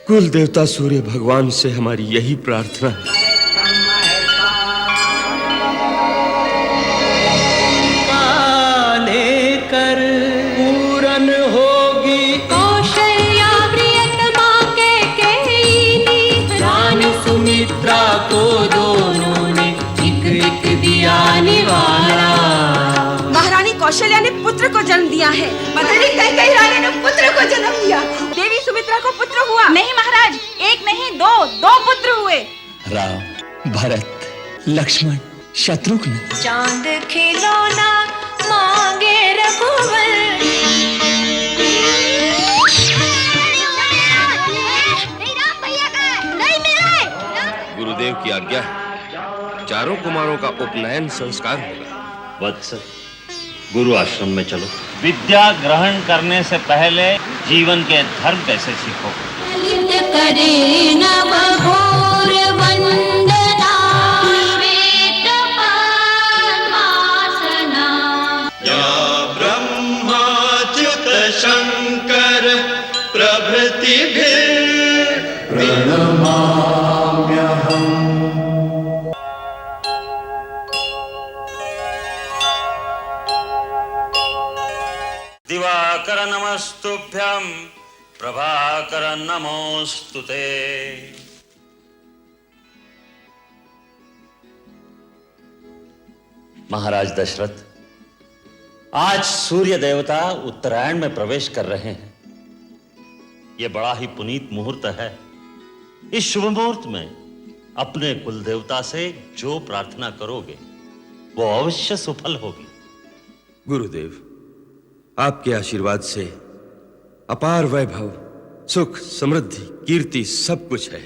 कुल देवता सूर्य भगवान से हमारी यही प्रार्थना है। लेकर पूरन होगी कौशल्या प्रियतमा कैकेयी, रानी सुमित्रा को दोनों ने एक एक दिया निवाला। महारानी कौशल्या ने पुत्र को जन्म दिया है। महारानी कैकेयी रानी ने पुत्र को जन्म दिया। देवी सुमित्रा को पुत्र हुआ। नहीं महाराज, एक नहीं दो पुत्र हुए। राम, भरत, लक्ष्मण, शत्रुघ्न। चांद खिलौना मांगे रघुवर। गुरुदेव की आज्ञा है, चारों कुमारों का उपनयन संस्कार होगा। वत्स, गुरु आश्रम में चलो। विद्या ग्रहण करने से पहले जीवन के धर्म कैसे सीखो। करे नव घोर वंदना, श्वेत पद्मासना। या ब्रह्माच्युत शंकर प्रभृति दिवाकर नमस्तुभ्यं, प्रभाकर नमोस्तुते। महाराज दशरथ, आज सूर्य देवता उत्तरायण में प्रवेश कर रहे हैं। यह बड़ा ही पुनीत मुहूर्त है। इस शुभ मुहूर्त में अपने कुल देवता से जो प्रार्थना करोगे वो अवश्य सफल होगी। गुरुदेव, आपके आशीर्वाद से अपार वैभव, सुख, समृद्धि, कीर्ति सब कुछ है,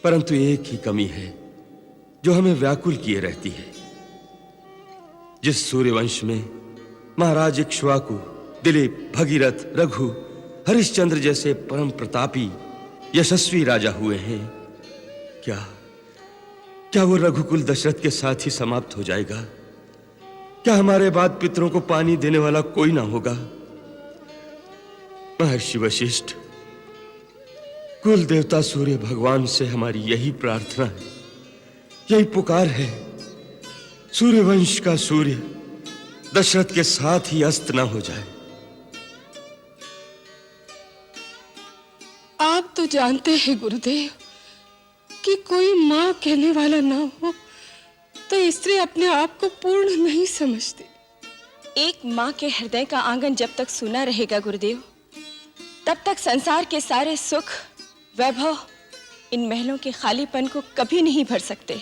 परंतु एक ही कमी है जो हमें व्याकुल किए रहती है। जिस सूर्यवंश में महाराज इक्ष्वाकु, दिलीप, भगीरथ, रघु, हरिश्चंद्र जैसे परम प्रतापी यशस्वी राजा हुए हैं, क्या वो रघुकुल दशरथ के साथ ही समाप्त हो जाएगा? क्या हमारे बाद पितरों को पानी देने वाला कोई ना होगा? महर्षि वशिष्ठ, कुल देवता सूर्य भगवान से हमारी यही प्रार्थना है, यही पुकार है। सूर्यवंश का सूर्य दशरथ के साथ ही अस्त ना हो जाए। आप तो जानते हैं गुरुदेव कि कोई माँ कहने वाला ना हो तो स्त्री अपने आप को पूर्ण नहीं समझती। एक माँ के हृदय का आंगन जब तक सूना रहेगा गुरुदेव, तब तक संसार के सारे सुख, वैभव इन महलों के खालीपन को कभी नहीं भर सकते।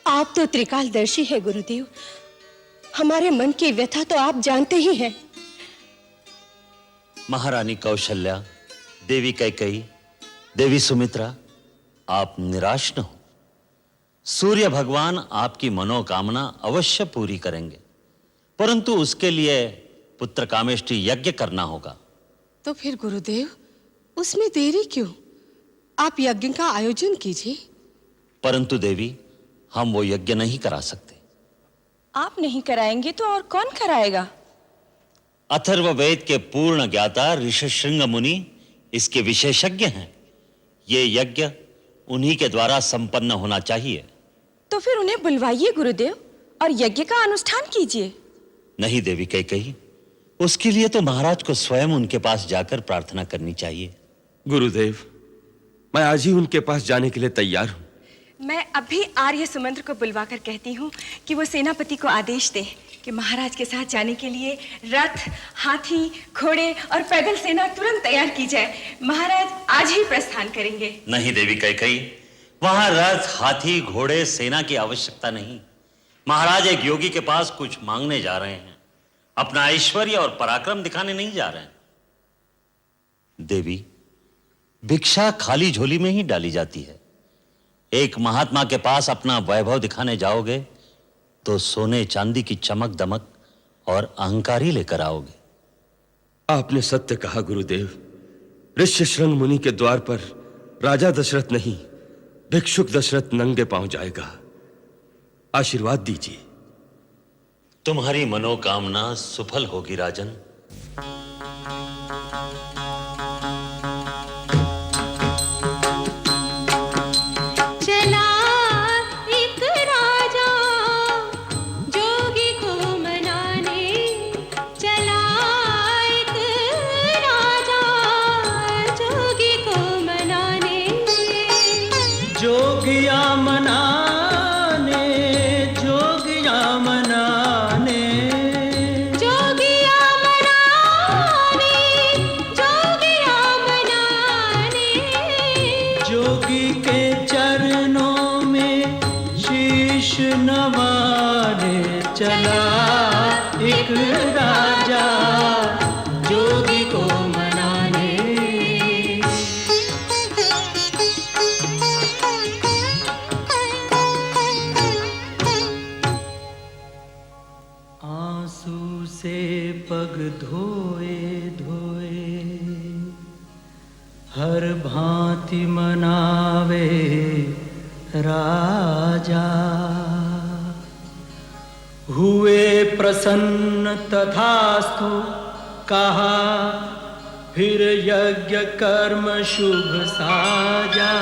आप तो त्रिकालदर्शी है गुरुदेव, हमारे मन की व्यथा तो आप जानते ही हैं। महारानी कौशल्या, देवी कैकेयी, देवी सुमित्रा, आप निराश न हो। सूर्य भगवान आपकी मनोकामना अवश्य पूरी करेंगे, परंतु उसके लिए पुत्र कामेष्टि यज्ञ करना होगा। तो फिर गुरुदेव, उसमें देरी क्यों? आप यज्ञ का आयोजन कीजिए। परंतु देवी, हम वो यज्ञ नहीं करा सकते। आप नहीं कराएंगे तो और कौन कराएगा? अथर्ववेद के पूर्ण ज्ञाता ऋषशृंग मुनि इसके विशेषज्ञ हैं। ये यज्ञ उन्हीं के द्वारा संपन्न होना चाहिए। तो फिर उन्हें बुलवाइए गुरुदेव और यज्ञ का अनुष्ठान कीजिए। नहीं देवी कैकेयी, उसके लिए तो महाराज को स्वयं उनके पास जाकर प्रार्थना करनी चाहिए। गुरुदेव, मैं आज ही उनके पास जाने के लिए तैयार हूं। मैं अभी आर्य सुमंत्र को बुलवाकर कहती हूँ कि वो सेनापति को आदेश दे कि महाराज के साथ जाने के लिए रथ, हाथी, घोड़े और पैदल सेना तुरंत तैयार की जाए। महाराज आज ही प्रस्थान करेंगे। नहीं देवी कैकेयी, वहां रथ, हाथी, घोड़े, सेना की आवश्यकता नहीं। महाराज एक योगी के पास कुछ मांगने जा रहे हैं, अपना ऐश्वर्य और पराक्रम दिखाने नहीं जा रहे हैं। देवी, भिक्षा खाली झोली में ही डाली जाती है। एक महात्मा के पास अपना वैभव दिखाने जाओगे तो सोने चांदी की चमक दमक और अहंकार ही लेकर आओगे। आपने सत्य कहा गुरुदेव। ऋष्यशृंग मुनि के द्वार पर राजा दशरथ नहीं, भिक्षुक दशरथ नंगे पांव जाएगा। आशीर्वाद दीजिए। तुम्हारी मनोकामना सफल होगी राजन। चला एक राजा जोगी को मनाने। आंसू से पग धोए धोए हर भांति मनावे राजा। हुए प्रसन्न तथास्तु कहा फिर यज्ञ कर्म शुभ साजा।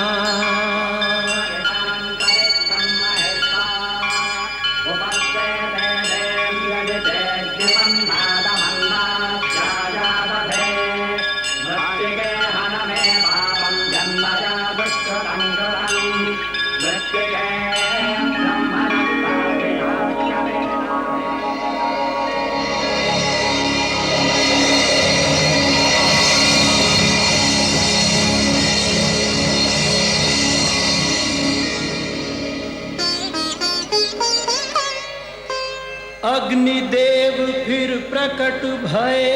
अग्निदेव फिर प्रकट भये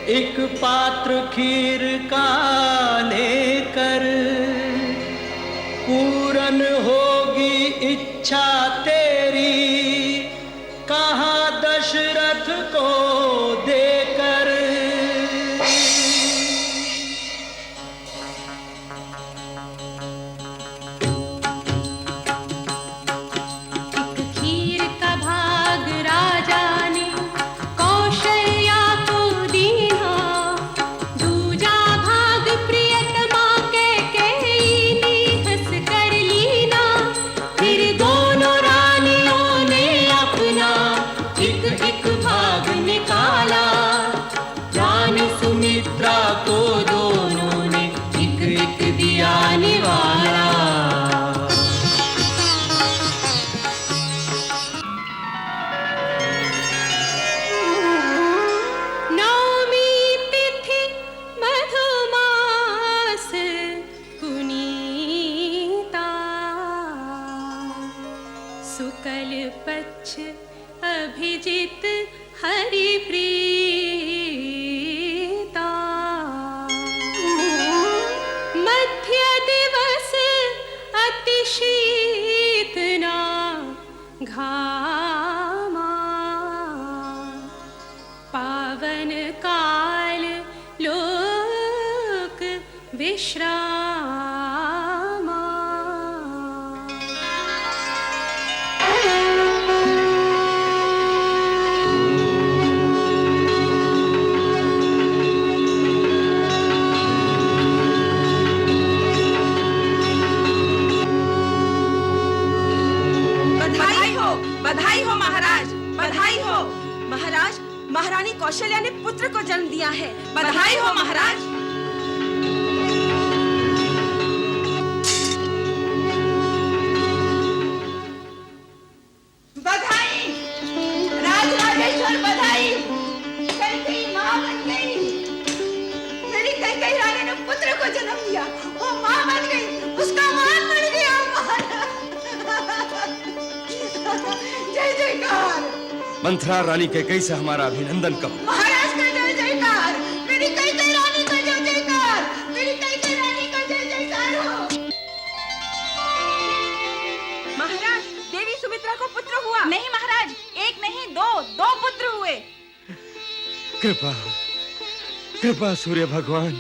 एक पात्र खीर का लेकर। पूरन होगी इच्छा तेरी कहा दशरथ को देकर। को दोनों ने एक एक दिया निवाला। नवमी तिथि मधुमास पुनीता शुक्ल पक्ष अभिजित हरिप्रीता। मध्य दिवस अति शीतना घामा पावन काल लोक विश्रामा। बधाई हो महाराज, बधाई हो महाराज। महारानी कौशल्या ने पुत्र को जन्म दिया है। बधाई हो महाराज। बधाई राजराजेश्वर, बधाई। कैकेयी मां बन गई। मेरी कैकेयी रानी ने पुत्र को जन्म दिया, वो मां बन गई, उसका मान बढ़ गया। जय जयकार। मंथरा रानी कैकेयी से हमारा अभिनंदन कहो। महाराज का जय जयकार। मेरी कैकेयी रानी का जय जयकार। मेरी कैकेयी रानी का जय जयकार हो। महाराज, देवी सुमित्रा को पुत्र हुआ। नहीं महाराज, एक नहीं दो पुत्र हुए। कृपा कृपा सूर्य भगवान।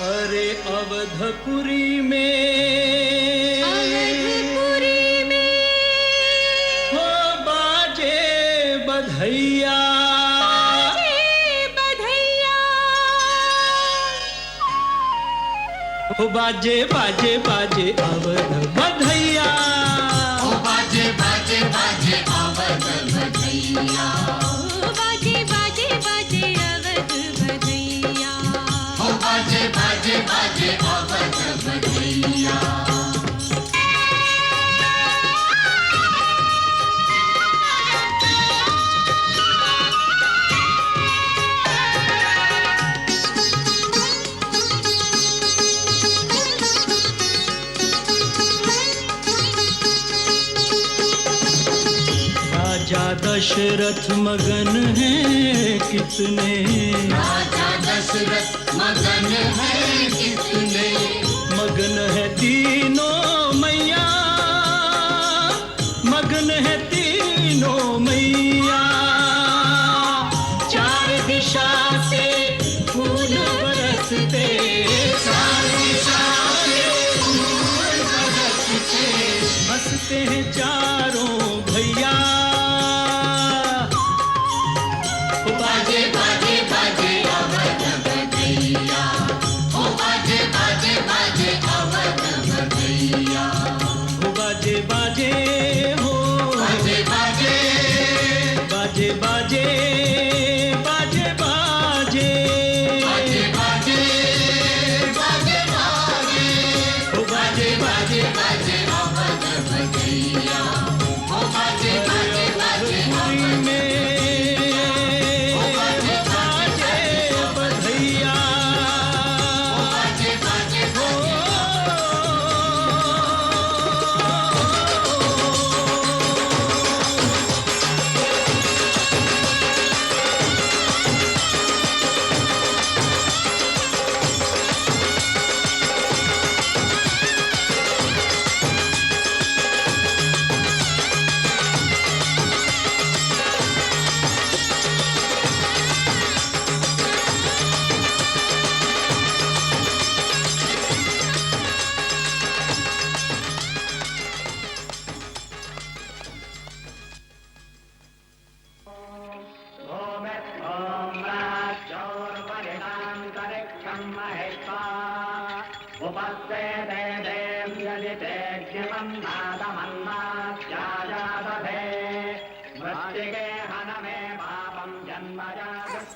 अरे अवधपुरी में हो बाजे बधैया। हो बाजे बाजे बाजे अवध बधैया। हो बाजे बाजे बाजे अवध बधैया। हो बाजे बाजे बाजे अवध बधैया। हो बाजे बाजे बाजे अवध बधैया। दशरथ मगन है कितने, राजा दशरथ मगन है कितने, मगन है तीनों मैया, मगन है तीनों मैया। चार दिशा से फूल बरसते, चार दिशा से फूल बरसते, हंसते हैं चारों भैया। बाजे बाजे बाजे अवध बधैया, ओ बाजे बाजे बाजे अवध बधैया, हो बाजे बाजे हो, बाजे बाजे बाजे बाजे बाजे बाजे बाजे बाजे बाजे बाजे, हो बाजे बाजे बाजे अवध बधैया, ओ बाजे बाजे बाजे अवध में बाजे बधैया। बाजे बाजे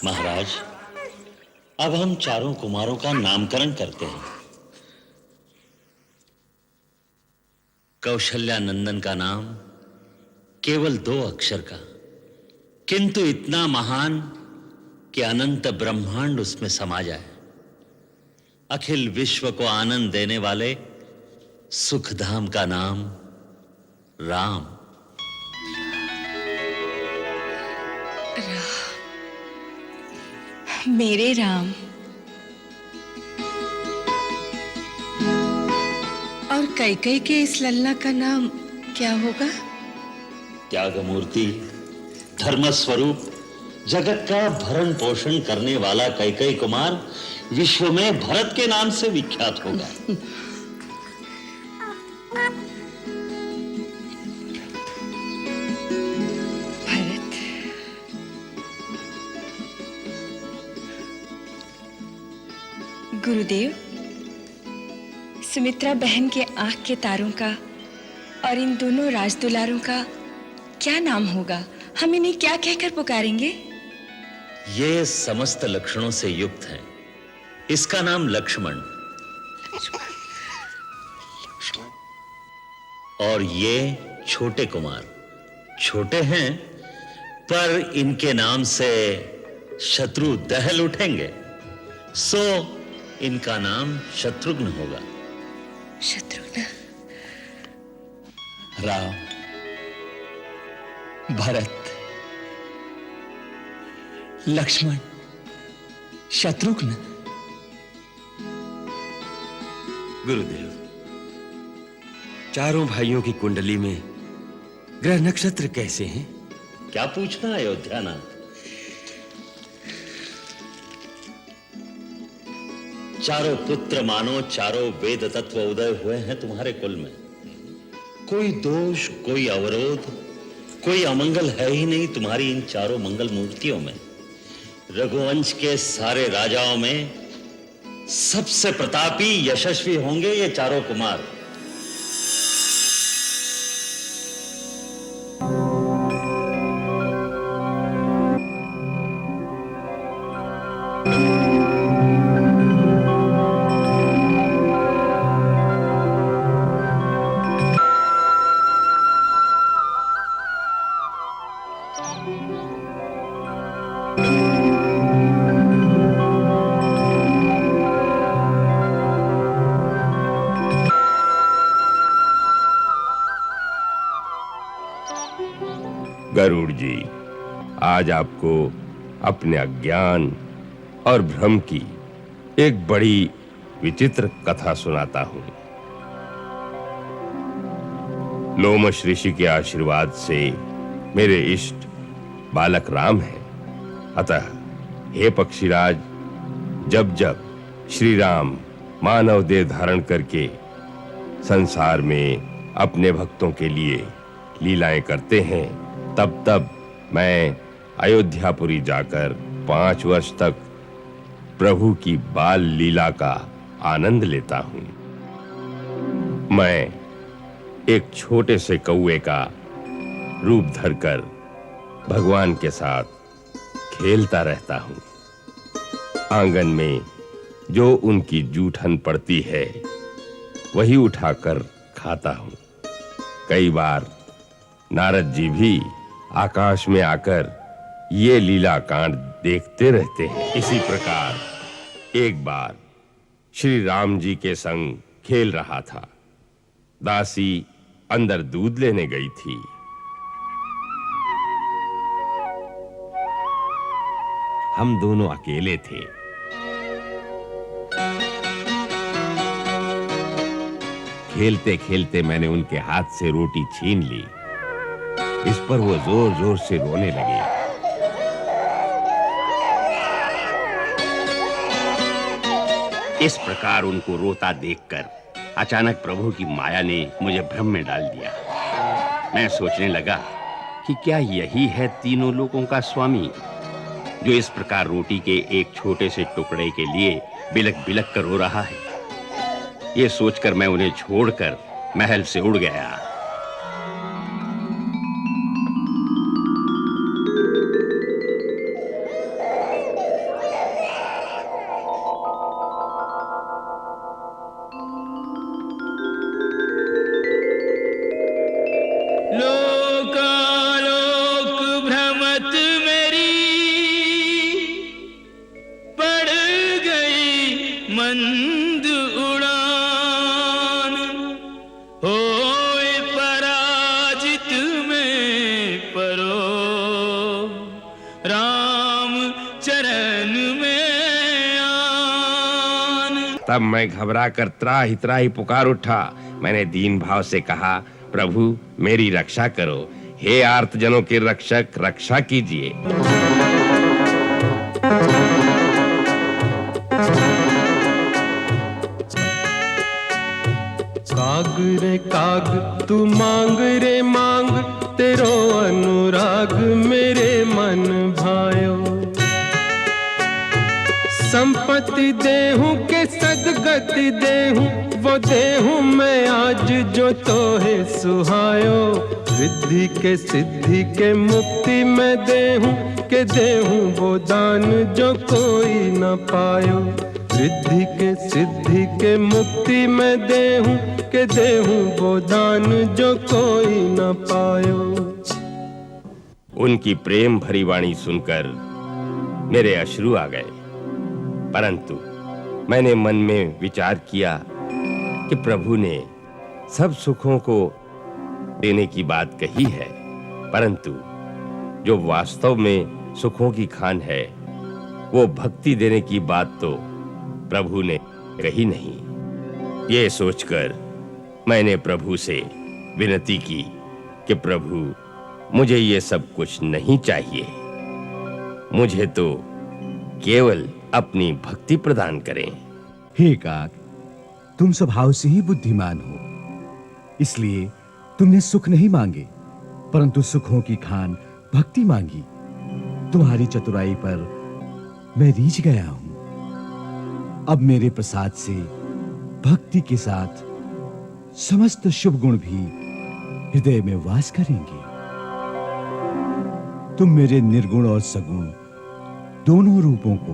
महाराज, अब हम चारों कुमारों का नामकरण करते हैं। कौशल्या नंदन का नाम केवल 2 अक्षर का, किंतु इतना महान कि अनंत ब्रह्मांड उसमें समा जाए। अखिल विश्व को आनंद देने वाले सुखधाम का नाम राम। मेरे राम। और कैकई के इस लल्ला का नाम क्या होगा? त्यागमूर्ति, धर्म स्वरूप, जगत का भरण पोषण करने वाला कैकई कुमार विश्व में भरत के नाम से विख्यात होगा। भरत, गुरुदेव, सुमित्रा बहन के आंख के तारों का और इन दोनों राजदुलारों का क्या नाम होगा? हम इन्हें क्या कहकर पुकारेंगे? ये समस्त लक्षणों से युक्त है। इसका नाम लक्ष्मण, और ये छोटे कुमार। छोटे हैं पर इनके नाम से शत्रु दहल उठेंगे, सो इनका नाम शत्रुघ्न होगा। शत्रुघ्न। राम, भरत, लक्ष्मण, शत्रुघ्न। गुरुदेव, चारों भाइयों की कुंडली में ग्रह नक्षत्र कैसे हैं? क्या पूछना अयोध्यानाथ? चारों पुत्र मानो चारों वेद तत्व उदय हुए हैं तुम्हारे कुल में। कोई दोष, कोई अवरोध, कोई अमंगल है ही नहीं तुम्हारी इन चारों मंगल मूर्तियों में। रघुवंश के सारे राजाओं में सबसे प्रतापी, यशस्वी होंगे ये चारों कुमार। गरुड़ जी, आज आपको अपने अज्ञान और भ्रम की एक बड़ी विचित्र कथा सुनाता हूं। लोमश ऋषि के आशीर्वाद से मेरे इष्ट बालक राम है। अतः हे पक्षीराज, जब जब श्री राम मानव देह धारण करके संसार में अपने भक्तों के लिए लीलाएं करते हैं, तब तब मैं अयोध्यापुरी जाकर 5 वर्ष तक प्रभु की बाल लीला का आनंद लेता हूं। मैं एक छोटे से कौवे का रूप धरकर भगवान के साथ खेलता रहता हूं। आंगन में जो उनकी जूठन पड़ती है वही उठाकर खाता हूं। कई बार नारद जी भी आकाश में आकर ये लीला कांड देखते रहते हैं। इसी प्रकार एक बार श्री राम जी के संग खेल रहा था। दासी अंदर दूध लेने गई थी। हम दोनों अकेले थे। खेलते खेलते मैंने उनके हाथ से रोटी छीन ली। इस पर वो जोर जोर से रोने लगे। इस प्रकार उनको रोता देखकर अचानक प्रभु की माया ने मुझे भ्रम में डाल दिया। मैं सोचने लगा कि क्या यही है तीनों लोकों का स्वामी, जो इस प्रकार रोटी के एक छोटे से टुकड़े के लिए बिलक बिलक कर रो रहा है। ये सोचकर मैं उन्हें छोड़कर महल से उड़ गया। लोकालोक भ्रमत मेरी पड़ गई मंद उड़ान, होए पराजित में परो राम चरण में आन। तब मैं घबरा कर त्राहि त्राहि पुकार उठा। मैंने दीन भाव से कहा, प्रभु मेरी रक्षा करो। हे आर्त जनों के रक्षक, रक्षा कीजिए। काग रे काग तू मांग रे मांग, तेरो अनुराग मेरे मन भायो। संपत्ति देहूं के सदगति देहूं, वो देहूं मैं आज जो तोहे सुहायो। रिद्धि के सिद्धि के मुक्ति में देहूं के देहूं वो दान जो कोई न पायो। रिद्धि के सिद्धि के मुक्ति में देहूं के देहूं वो दान जो कोई न पायो। उनकी प्रेम भरी वाणी सुनकर मेरे अश्रु आ गए। परंतु मैंने मन में विचार किया कि प्रभु ने सब सुखों को देने की बात कही है, परंतु जो वास्तव में सुखों की खान है वो भक्ति देने की बात तो प्रभु ने कही नहीं। ये सोचकर मैंने प्रभु से विनती की कि प्रभु मुझे ये सब कुछ नहीं चाहिए, मुझे तो केवल अपनी भक्ति प्रदान करें। हे काक, तुम स्वभाव से ही बुद्धिमान हो, इसलिए तुमने सुख नहीं मांगे परंतु सुखों की खान भक्ति मांगी। तुम्हारी चतुराई पर मैं रीझ गया हूं। अब मेरे प्रसाद से भक्ति के साथ समस्त शुभ गुण भी हृदय में वास करेंगे। तुम मेरे निर्गुण और सगुण दोनों रूपों को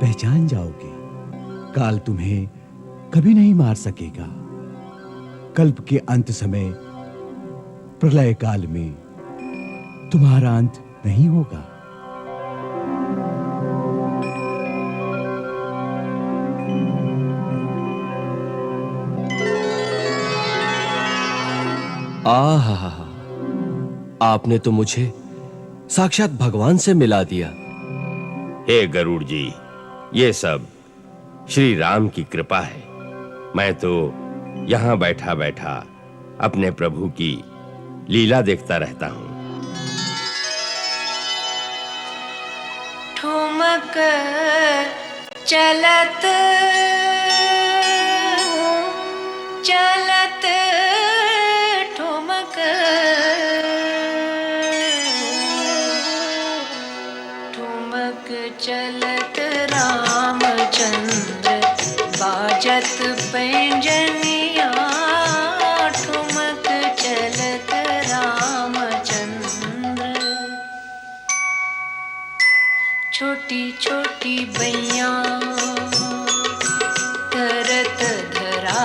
पहचान जाओगे। काल तुम्हें कभी नहीं मार सकेगा। कल्प के अंत समय प्रलय काल में तुम्हारा अंत नहीं होगा। आहा, आपने तो मुझे साक्षात भगवान से मिला दिया। हे गरुड़ जी, ये सब श्री राम की कृपा है। मैं तो यहां बैठा बैठा अपने प्रभु की लीला देखता रहता हूं। ठुमक चलत चलत ठुमक ठुमक चलत रामचंद्र बाजत पैंजनिया। ठुमक चलत रामचंद्र छोटी छोटी बैया तरत धरा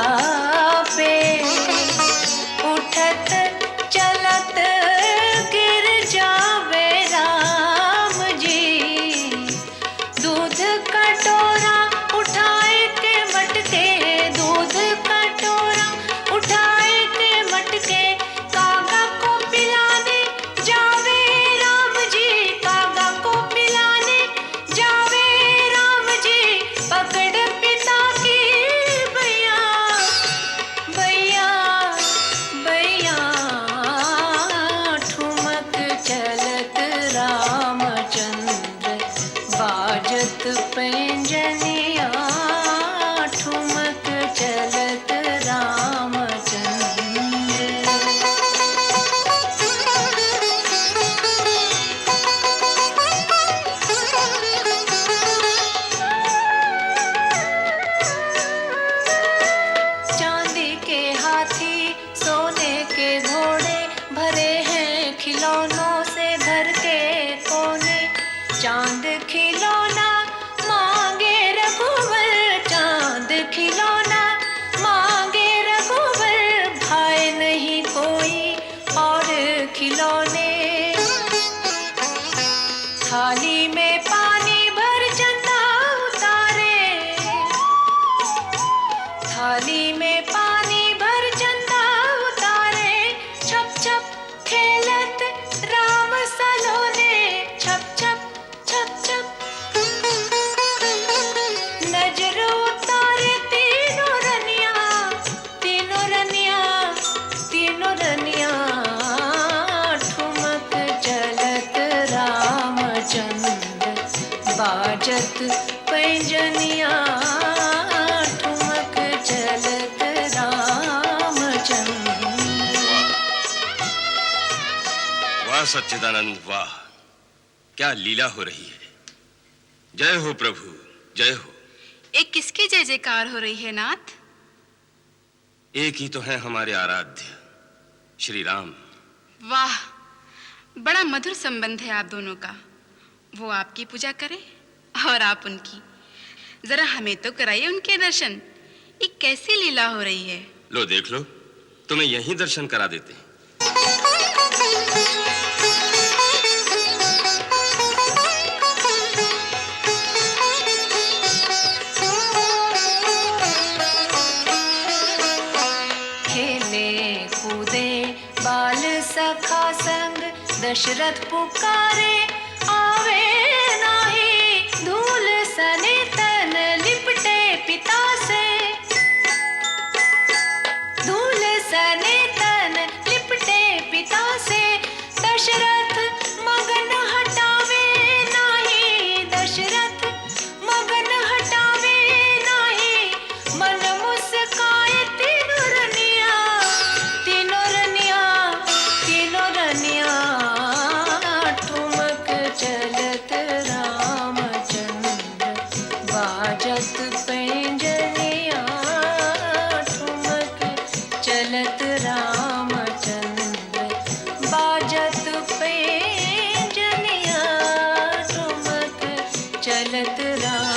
पे उठत चलत गिर जावे राम जी। दूध कटोरा उठाए के मटके दूध कटोरा उठाए के मटके कागा को पिलाने जावे राम जी। कागा को पिलाने जावे राम जी। पकड़ पिता की भैया भैया भैया। ठुमक चलत रामचंद्र बाजत पैंजनिया। ठुमक चलत चांदी के हाथी सोने के घोड़े भरे हैं खिलौनों से घर के कोने। चांद खिलौना मांगे रघुवर चांद खिलौना मांगे रघुवर। भाई नहीं कोई और खिलौने। थाली में पानी भर चंदा उतारे थाली में पानी भर चंदा उतारे। छप छप खेलत राम सलोने। छप छप छप छप नजर उतारे तीनों रनिया तीनों रनिया तीनों रनिया। ठुमक चलत रामचंद्र बाजत पैंजनिया। ठुमक चलत रामचंद्र। वाह सच्चिदानंद वाह, क्या लीला हो रही है। जय हो प्रभु जय हो। एक किसकी जय जयकार हो रही है नाथ? एक ही तो है हमारे आराध्य श्री राम। वाह, बड़ा मधुर संबंध है आप दोनों का। वो आपकी पूजा करें और आप उनकी। जरा हमें तो कराइए उनके दर्शन। ये कैसी लीला हो रही है। लो देख लो, तुम्हें यहीं दर्शन करा देते हैं। खेले कूदे बाल सखा संग दशरथ पुकारे। आवे नाही धूल सने तन लिपटे पिता से। धूल सने तन लिपटे पिता से। दशरथ मगन हटावे नाही दशरथ मगन हटावे नाही। मन मुस्काए तीनों रनिया तीनों रनिया तीनों रनिया। ठुमक चलत रामचंद्र बाजत पैंजनिया। ठुमक चलत रामचंद्र बाजत पैंजनिया। ठुमक चलत रामचंद्र।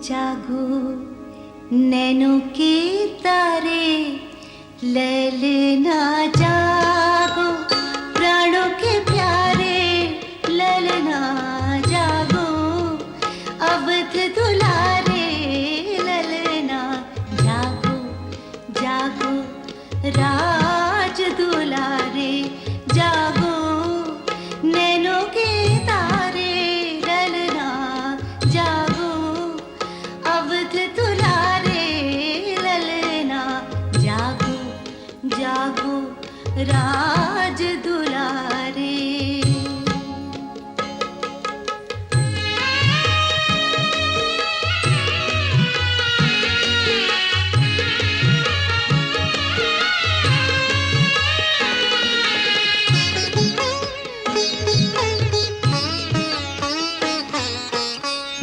जागो नैनों के तारे, ललना जागो प्राणों के प्यारे, ललना जागो अवध दुलारे, ललना जागो जागो राज दुलारे, जागो नैनों के तारे, ललना जागो अवध दुलारे, ललना जागो जागो राज दुलारे।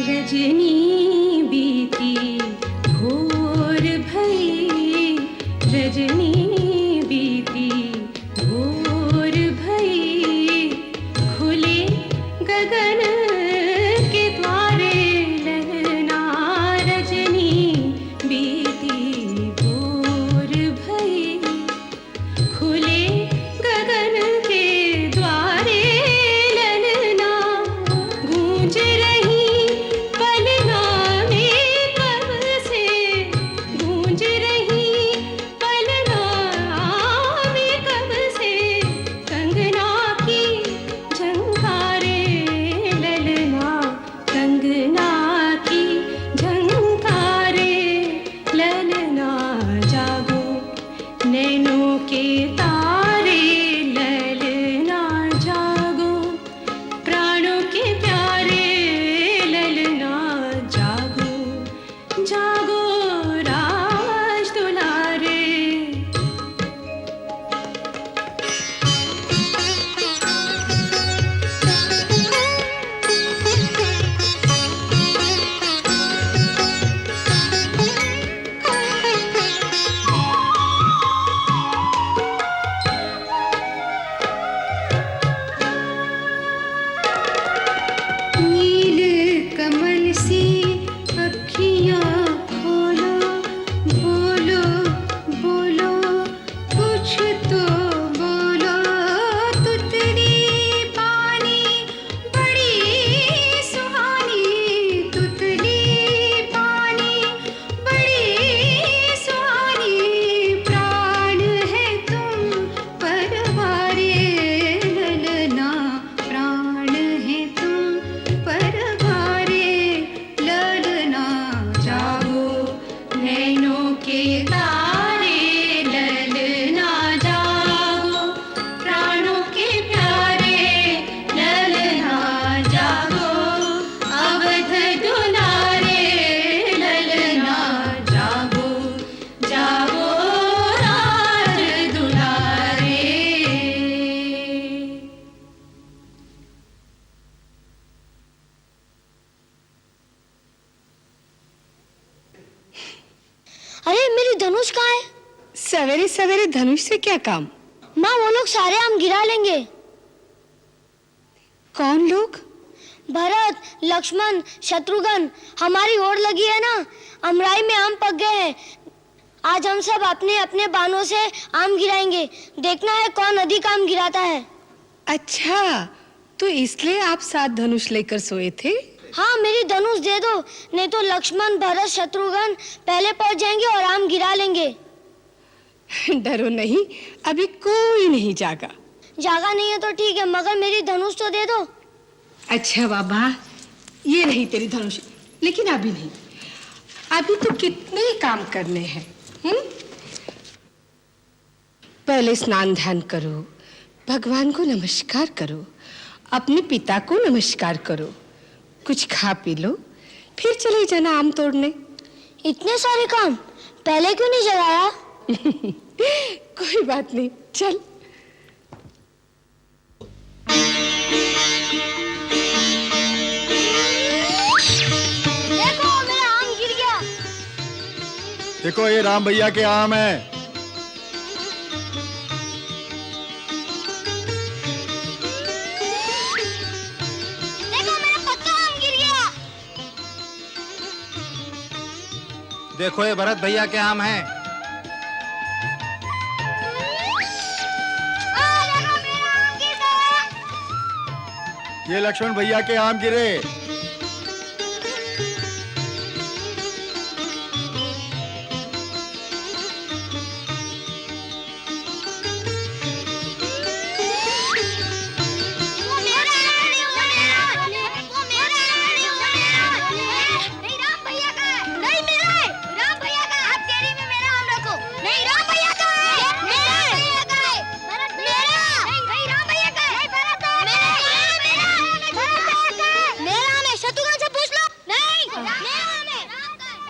रजनी बीती भोर भई, रजनी बीती भोर भई, खुले गगन के द्वारे, ललना रजनी बीती भोर भई, खुले गगन के द्वारे, ललना गूंज रही पलना में कब से, गूंज रही पलना में कब से, कंगना की झंकारे, ललना कंगना की झंकारे, ललना जागो नैनों के तारे, ललना जागो प्राणों के प्यारे, ललना जागो जागो राज दुलारे। नील कमल सी अखियाँ खोलो, बोलो बोलो कुछ तो बोलो, तुतली पानी बड़ी सुहानी, तुतली पानी बड़ी सुहानी, प्राण है तुम परवारे, ललना प्राण है तुम परवारे, ललना जागो नैनों के तारे, ललना जागो प्राणों के प्यारे, ललना जागो अवध दुलारे, ललना जागो जागो राज दुलारे। अरे मेरी धनुष कहाँ है? सवेरे सवेरे धनुष से क्या काम? माँ वो लोग सारे आम गिरा लेंगे। कौन लोग? भरत, लक्ष्मण, शत्रुघ्न हमारी ओर लगी है ना, अमराई में आम पक गए हैं। आज हम सब अपने अपने बाणों से आम गिराएंगे, देखना है कौन अधिक आम गिराता है। अच्छा, तो इसलिए आप 7 धनुष लेकर सोए थे? हाँ, मेरी धनुष दे दो, नहीं तो लक्ष्मण, भरत, शत्रुघ्न पहले पहुंच जाएंगे और आम गिरा लेंगे। डरो नहीं, अभी कोई नहीं जागा। जागा नहीं है तो ठीक है, मगर मेरी धनुष तो दे दो। अच्छा बाबा, ये रही तेरी धनुष, लेकिन अभी नहीं, अभी तो कितने काम करने हैं। पहले स्नान ध्यान करो, भगवान को नमस्कार करो, अपने पिता को नमस्कार करो, कुछ खा पी लो, फिर चले जाना आम तोड़ने। इतने सारे काम पहले क्यों नहीं जगाया? कोई बात नहीं, चल। देखो मेरा आम गिर गया। देखो ये राम भैया के आम है। देखो मेरा पक्का आम गिर गया। देखो ये भरत भैया के आम हैं। ये लक्ष्मण भैया के आम गिरे।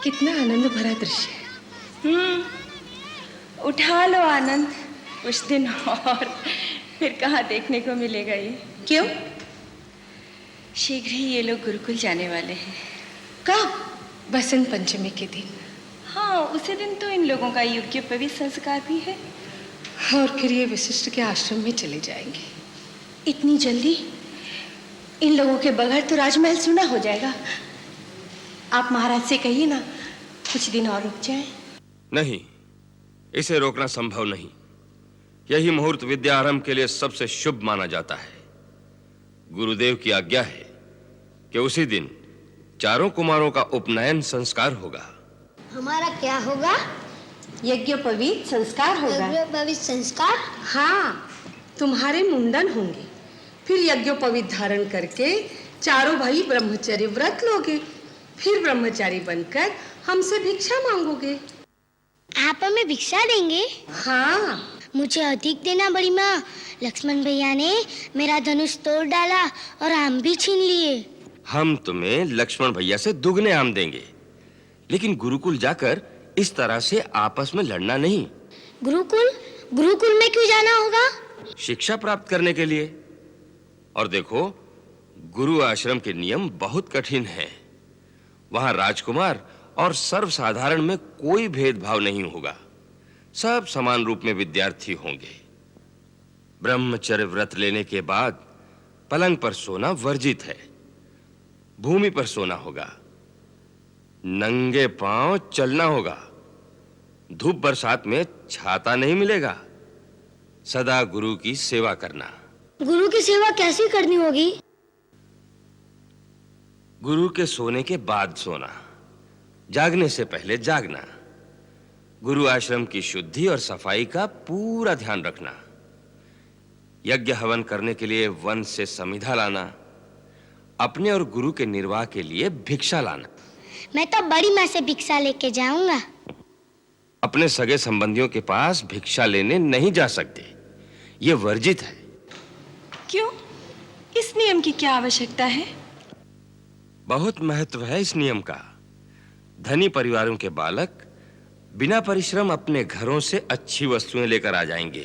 कितना आनंद भरा दृश्य है। उठा लो आनंद, कुछ दिन और फिर कहाँ देखने को मिलेगा ये। क्यों? शीघ्र ही ये लोग गुरुकुल जाने वाले हैं। कब? बसंत पंचमी के दिन। हाँ, उसी दिन तो इन लोगों का यज्ञोपवीत संस्कार भी है। और फिर ये वशिष्ठ के आश्रम में चले जाएंगे। इतनी जल्दी? इन लोगों के बगैर तो राजमहल सुना हो जाएगा। आप महाराज से कहिए ना, कुछ दिन और रुक जाएं। नहीं, इसे रोकना संभव नहीं। यही मुहूर्त विद्या आरंभ के लिए सबसे शुभ माना जाता है। गुरुदेव की आज्ञा है कि उसी दिन चारों कुमारों का उपनयन संस्कार होगा। हमारा क्या होगा? यज्ञोपवीत संस्कार होगा। यज्ञोपवीत संस्कार? हाँ, तुम्हारे मुंडन होंगे। फिर यज्ञोपवीत धारण करके चारों भाई ब्रह्मचर्य व्रत लोगे। फिर ब्रह्मचारी बनकर हमसे भिक्षा मांगोगे। आप हमें भिक्षा देंगे? हाँ। मुझे अधिक देना बड़ी माँ। लक्ष्मण भैया ने मेरा धनुष तोड़ डाला और आम भी छीन लिए। हम तुम्हें लक्ष्मण भैया से दुगने आम देंगे, लेकिन गुरुकुल जाकर इस तरह से आपस में लड़ना नहीं। गुरुकुल? गुरुकुल में क्यों जाना होगा? शिक्षा प्राप्त करने के लिए। और देखो, गुरु आश्रम के नियम बहुत कठिन हैं। वहां राजकुमार और सर्वसाधारण में कोई भेदभाव नहीं होगा। सब समान रूप में विद्यार्थी होंगे। ब्रह्मचर्य व्रत लेने के बाद पलंग पर सोना वर्जित है। भूमि पर सोना होगा। नंगे पांव चलना होगा। धूप बरसात में छाता नहीं मिलेगा। सदा गुरु की सेवा करना। गुरु की सेवा कैसे करनी होगी? गुरु के सोने के बाद सोना, जागने से पहले जागना। गुरु आश्रम की शुद्धि और सफाई का पूरा ध्यान रखना। यज्ञ हवन करने के लिए वन से समिधा लाना। अपने और गुरु के निर्वाह के लिए भिक्षा लाना। मैं तो बड़ी माँ से भिक्षा लेके जाऊंगा। अपने सगे संबंधियों के पास भिक्षा लेने नहीं जा सकते, ये वर्जित है। क्यों? इस नियम की क्या आवश्यकता है? बहुत महत्व है इस नियम का। धनी परिवारों के बालक बिना परिश्रम अपने घरों से अच्छी वस्तुएं लेकर आ जाएंगे,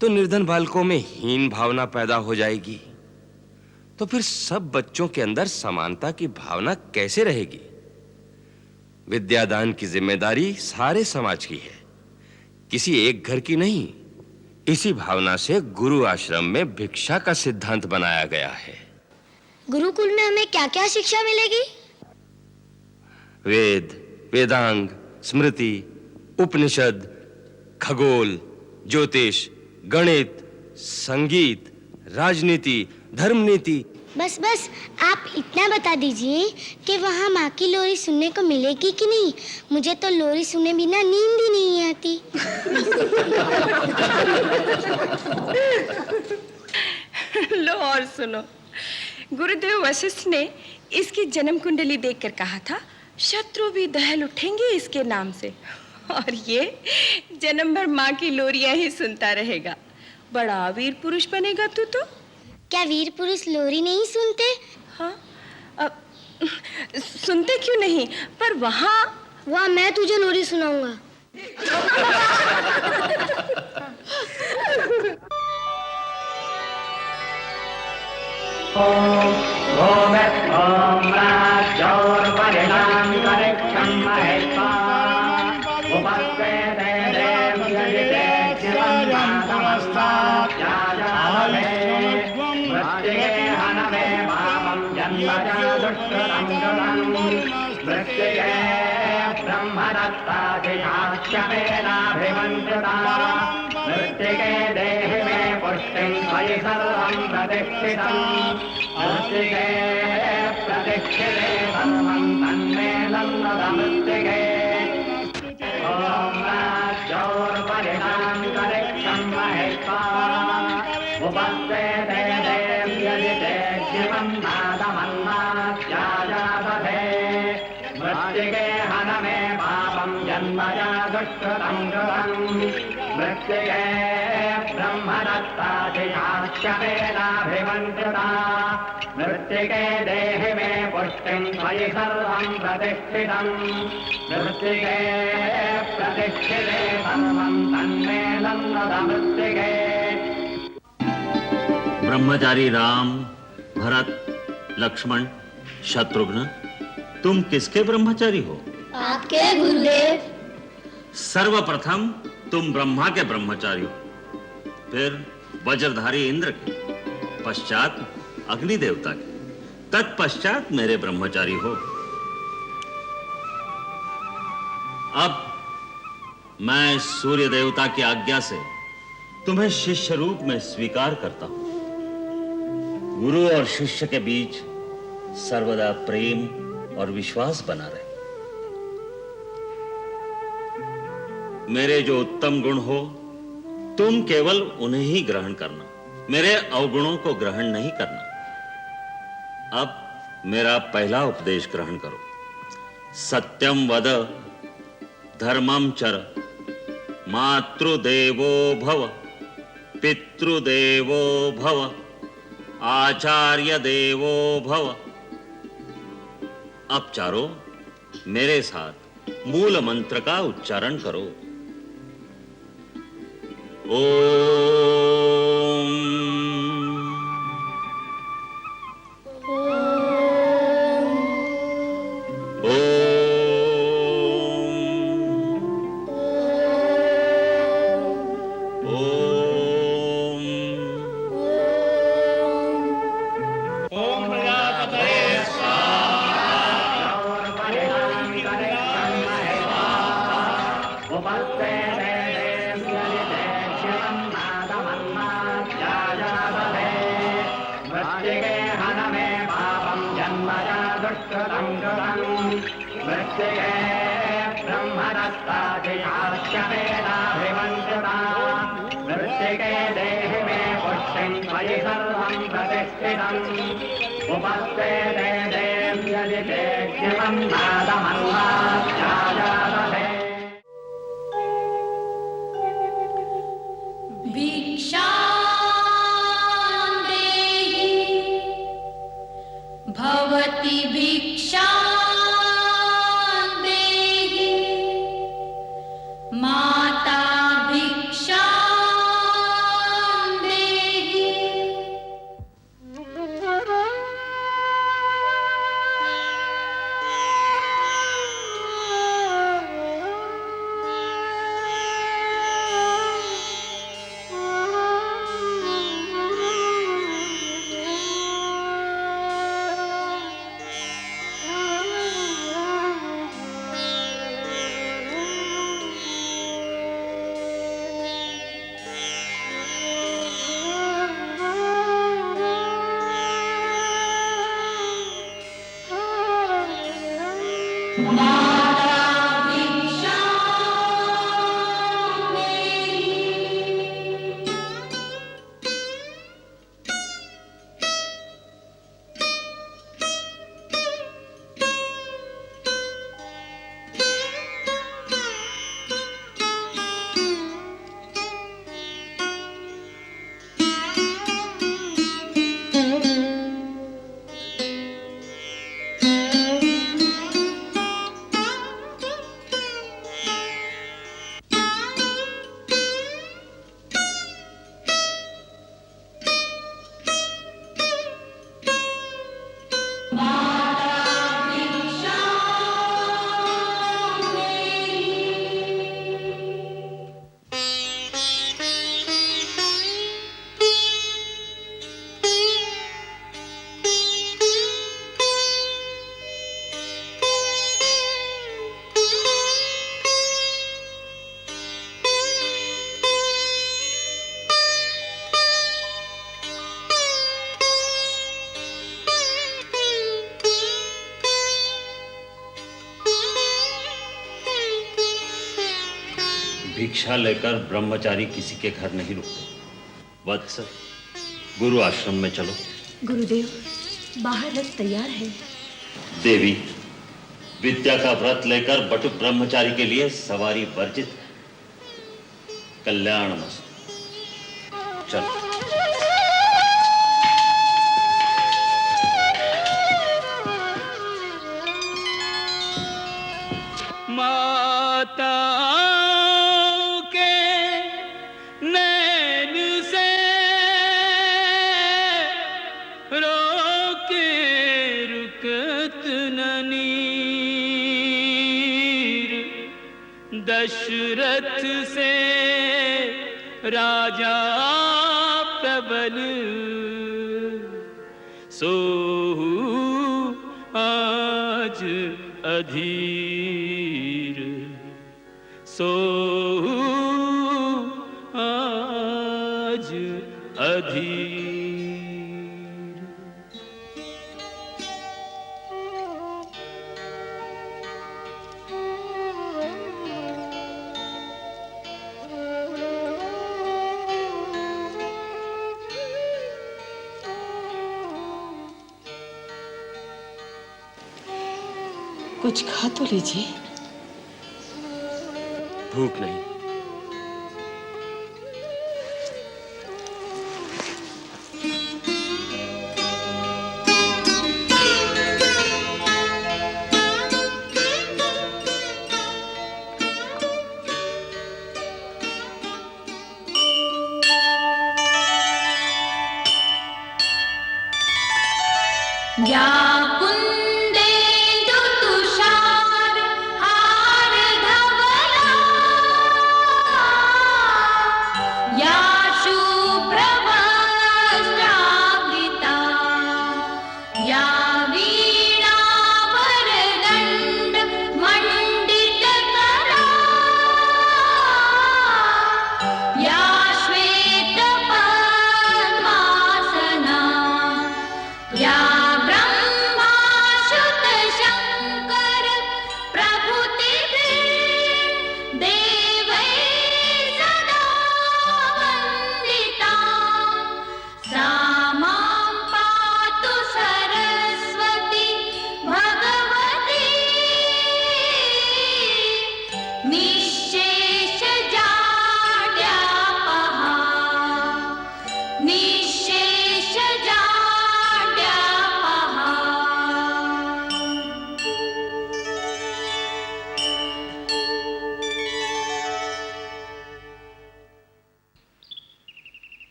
तो निर्धन बालकों में हीन भावना पैदा हो जाएगी। तो फिर सब बच्चों के अंदर समानता की भावना कैसे रहेगी? विद्यादान की जिम्मेदारी सारे समाज की है, किसी एक घर की नहीं। इसी भावना से गुरु आश्रम में भिक्षा का सिद्धांत बनाया गया है। गुरुकुल में हमें क्या-क्या शिक्षा मिलेगी? वेद, वेदांग, स्मृति, उपनिषद, खगोल, ज्योतिष, गणित, संगीत, राजनीति, धर्मनीति। बस बस, आप इतना बता दीजिए कि वहाँ माँ की लोरी सुनने को मिलेगी कि नहीं। मुझे तो लोरी सुने बिना नींद ही नहीं आती। लो और सुनो। गुरुदेव वशिष्ठ ने इसकी जन्म कुंडली देखकर कहा था, शत्रु भी दहल उठेंगे इसके नाम से। और ये जन्म भर माँ की लोरियां ही सुनता रहेगा। बड़ा वीर पुरुष बनेगा तू तो। क्या वीर पुरुष लोरी नहीं सुनते? हाँ, सुनते क्यों नहीं, पर वहाँ मैं तुझे लोरी सुनाऊंगा। ब्रह्मदत्ताभिषाक्ष्यमेनाभिमन्त्रिता मृत्तिके देहि मे पुष्टिं त्वयि सर्वं प्रतिष्ठितम् मृत्तिके प्रतिष्ठिते सर्वं तन्मे नन्दमृत्तिके ॐ राज्योर्परिणान्तरिक्षं महेश्वा उपस्थिते देव्यजिते शिवं नादमन्नात्याजापथे मृत्तिके हन मे पापं जन्मया दुष्कृतं कृतम् मृत्तिके ब्रह्मदत्ताभिषाक्ष्यमेनाभिमन्त्रिता मृत्तिके देहि मे पुष्टिं त्वयि सर्वं प्रतिष्ठितम् मृत्तिके प्रतिष्ठिते सर्वं तन्मे नन्दमृत्तिके। ब्रह्मचारी राम, भरत, लक्ष्मण, शत्रुघ्न, तुम किसके ब्रह्मचारी हो? आपके गुरुदेव। सर्वप्रथम तुम ब्रह्मा के ब्रह्मचारी हो, फिर वज्रधारी इंद्र के, पश्चात अग्नि देवता के, तत्पश्चात मेरे ब्रह्मचारी हो। अब मैं सूर्य देवता की आज्ञा से तुम्हें शिष्य रूप में स्वीकार करता हूं। गुरु और शिष्य के बीच सर्वदा प्रेम और विश्वास बना रहे। मेरे जो उत्तम गुण हो तुम केवल उन्हें ही ग्रहण करना, मेरे अवगुणों को ग्रहण नहीं करना। अब मेरा पहला उपदेश ग्रहण करो। सत्यम वद, धर्मम चर, मातृदेवो भव, पितृदेवो भव, आचार्य देवो भव। अब चारों मेरे साथ मूल मंत्र का उच्चारण करो। ओम मृत्तिके देहि मे पुष्टिं त्वयि सर्वं प्रतिष्ठितम् उपस्थिते देव्यजिते शिवं नादमन्नात्याजापथे। भिक्षां देहि भवति भिक्षां देहि माता भिक्षां देहि। भिक्षा लेकर ब्रह्मचारी किसी के घर नहीं रुकते। वत्स, गुरु आश्रम में चलो। गुरुदेव, बाहर रथ तैयार है। देवी, विद्या का व्रत लेकर बटुक ब्रह्मचारी के लिए सवारी वर्जित है। कल्याणमस्तु। चलो। माताओं के नैन से रोके रुकत न नीर, दशरथ से राजा प्रबल सोहु आज अधीर, सोहु आज अधीर। कुछ खा तो लीजिए। भूख नहीं। या कुंदेन्दु तुषार हार धवला, या शुभ्रवस्त्रावृता, या वीणा वरदण्ड मण्डितकरा, या श्वेत पद्मासना, या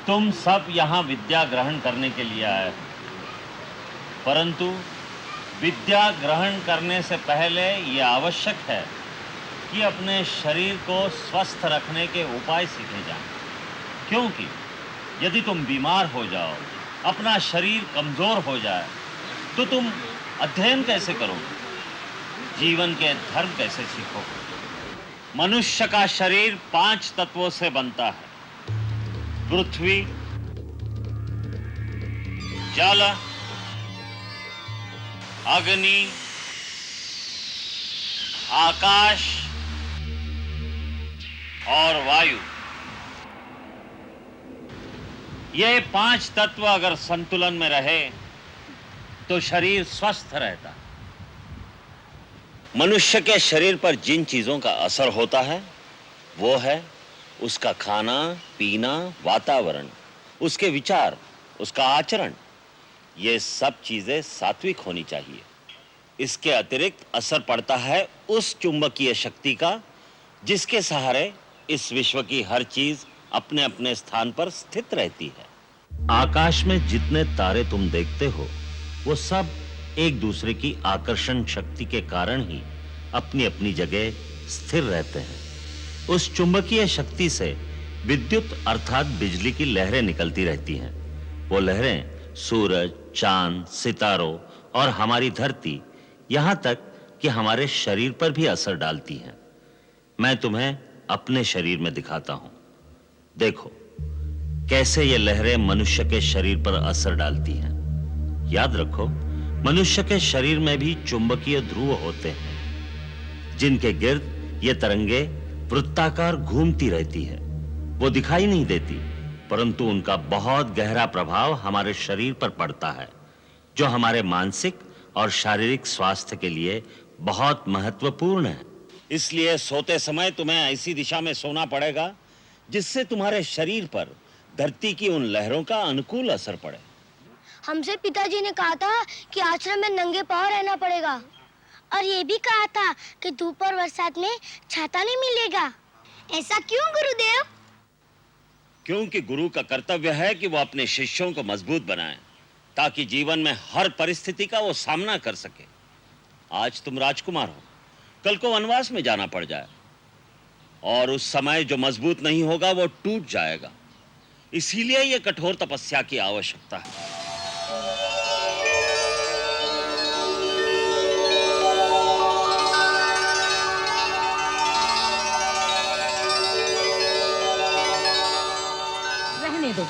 तुम सब यहाँ विद्या ग्रहण करने के लिए आए हो, परंतु विद्या ग्रहण करने से पहले ये आवश्यक है कि अपने शरीर को स्वस्थ रखने के उपाय सीखे जाएं। क्योंकि यदि तुम बीमार हो जाओ, अपना शरीर कमजोर हो जाए, तो तुम अध्ययन कैसे करोगे, जीवन के धर्म कैसे सीखोगे? मनुष्य का शरीर 5 तत्वों से बनता है: पृथ्वी, जल, अग्नि, आकाश और वायु। ये 5 तत्व अगर संतुलन में रहे तो शरीर स्वस्थ रहता है। मनुष्य के शरीर पर जिन चीजों का असर होता है वो है उसका खाना पीना, वातावरण, उसके विचार, उसका आचरण। ये सब चीजें सात्विक होनी चाहिए। इसके अतिरिक्त असर पड़ता है उस चुंबकीय शक्ति का जिसके सहारे इस विश्व की हर चीज अपने अपने स्थान पर स्थित रहती है। आकाश में जितने तारे तुम देखते हो वो सब एक दूसरे की आकर्षण शक्ति के कारण ही अपनी अपनी जगह स्थिर रहते हैं। उस चुंबकीय शक्ति से विद्युत अर्थात बिजली की लहरें निकलती रहती हैं। वो लहरें सूरज, चांद, सितारों और हमारी धरती, यहां तक कि हमारे शरीर पर भी असर डालती हैं। मैं तुम्हें अपने शरीर में दिखाता हूं। देखो, कैसे ये लहरें मनुष्य के शरीर पर असर डालती हैं। याद रखो, मनुष्य के शरीर में भी चुंबकीय ध्रुव होते हैं, जिनके गिर्द ये तरंगे वृत्ताकार घूमती रहती है। वो दिखाई नहीं देती, परंतु उनका बहुत गहरा प्रभाव हमारे शरीर पर पड़ता है, जो हमारे मानसिक और शारीरिक स्वास्थ्य के लिए बहुत महत्वपूर्ण है। इसलिए सोते समय तुम्हें ऐसी दिशा में सोना पड़ेगा जिससे तुम्हारे शरीर पर धरती की उन लहरों का अनुकूल असर पड़े। हमसे पिताजी ने कहा था कि आश्रम में नंगे पांव रहना पड़ेगा, और ये भी कहा था कि धूप और बरसात में छाता नहीं मिलेगा। ऐसा क्यों गुरुदेव? क्योंकि गुरु का कर्तव्य है कि वो अपने शिष्यों को मजबूत बनाए, ताकि जीवन में हर परिस्थिति का वो सामना कर सके। आज तुम राजकुमार हो, कल को वनवास में जाना पड़ जाए, और उस समय जो मजबूत नहीं होगा वो टूट जाएगा। इसीलिए ये कठोर तपस्या की आवश्यकता है। रहने दो,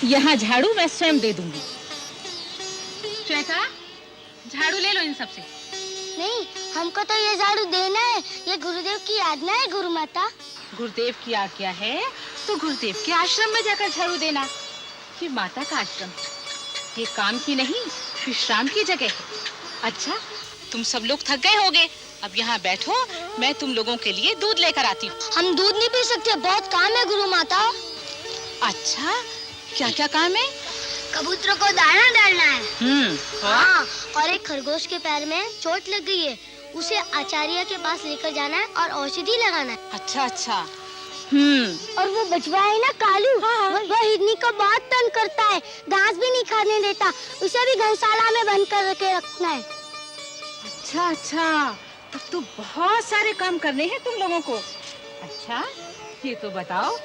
यहाँ झाड़ू मैं स्वयं दे दूंगी। श्वेता, झाड़ू ले लो इन सबसे। नहीं, हमको तो ये झाड़ू देना है, ये गुरुदेव की आज्ञा है गुरु माता। गुरुदेव की आज्ञा है तो गुरुदेव के आश्रम में जाकर झाड़ू देना। ये माता का आश्रम, ये काम की नहीं विश्राम की जगह है। अच्छा, तुम सब लोग थक गए होगे, अब यहाँ बैठो, मैं तुम लोगों के लिए दूध लेकर आती हूँ। हम दूध नहीं पी सकते, बहुत काम है गुरु माता। अच्छा, क्या क्या काम है? कबूतरों को दाना डालना है। हाँ, और एक खरगोश के पैर में चोट लग गई है, उसे आचार्य के पास लेकर जाना है और औषधि लगाना है। अच्छा अच्छा। और वो बचवा है ना कालू, वो हिरनी को बहुत तंग करता है, घास भी नहीं खाने देता, उसे भी गौशाला में बंद करके रखना है। अच्छा अच्छा, तब तो बहुत सारे काम करने हैं तुम लोगों को। अच्छा, ये तो बताओ,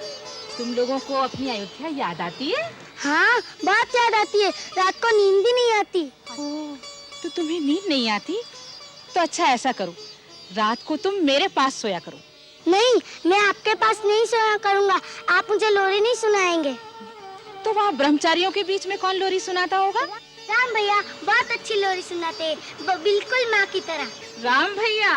तुम लोगों को अपनी अयोध्या याद आती है? हाँ, बहुत याद आती है, रात को नींद भी नहीं आती। तो तुम्हें नींद नहीं आती? तो अच्छा ऐसा करो, रात को तुम मेरे पास सोया करो। नहीं, मैं आपके पास नहीं सोया करूंगा, आप मुझे लोरी नहीं सुनाएंगे। तो वहाँ ब्रह्मचारियों के बीच में कौन लोरी सुनाता होगा? राम भैया बहुत अच्छी लोरी सुनाते हैं, बिल्कुल माँ की तरह। राम भैया।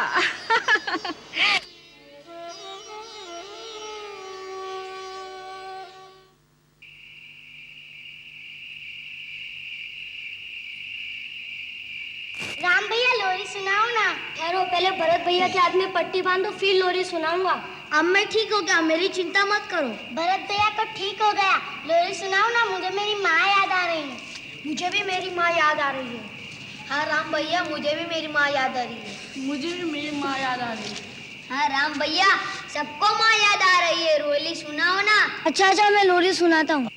राम भैया लोरी सुनाओ ना। ठहरो, पहले भरत भैया के हाथ में पट्टी बांधो, फिर लोरी सुनाऊंगा। अब मैं ठीक हो गया, मेरी चिंता मत करो। भरत भैया को ठीक हो गया, लोरी सुनाओ ना, मुझे मेरी माँ याद आ रही है। मुझे भी मेरी माँ याद आ रही है। हाँ राम भैया, मुझे भी मेरी माँ याद आ रही है। मुझे भी मेरी माँ याद आ रही है। हाँ राम भैया, सबको माँ याद आ रही है, लोरी सुनाओ ना। अच्छा अच्छा, मैं लोरी सुनाता हूँ।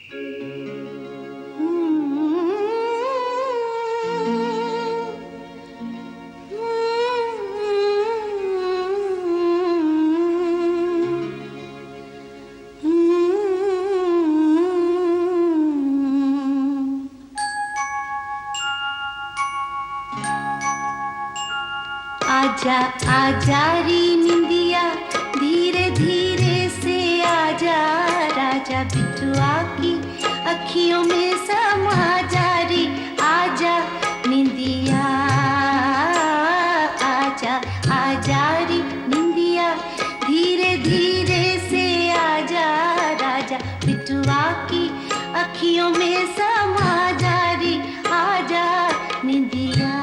आजा आजा री निंदिया, धीरे धीरे से आजा, राजा बिटुआ की अखियों में समा जा रे। आजा निंदिया, आजा आजा री निंदिया, धीरे धीरे से आजा, राजा बिटुआ की अखियों में समा जा रे। आजा निंदिया।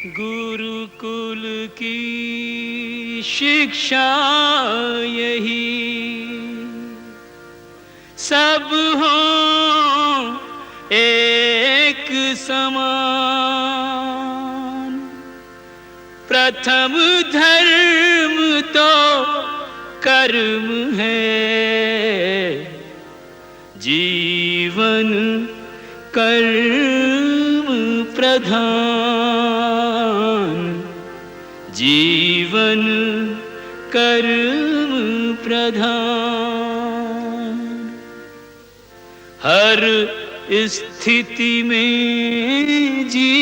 गुरुकुल की शिक्षा यही, सब हो एक समान। प्रथम धर्म तो कर्म है, जीवन कर्म प्रधान, जीवन कर्म प्रधान। हर स्थिति में जी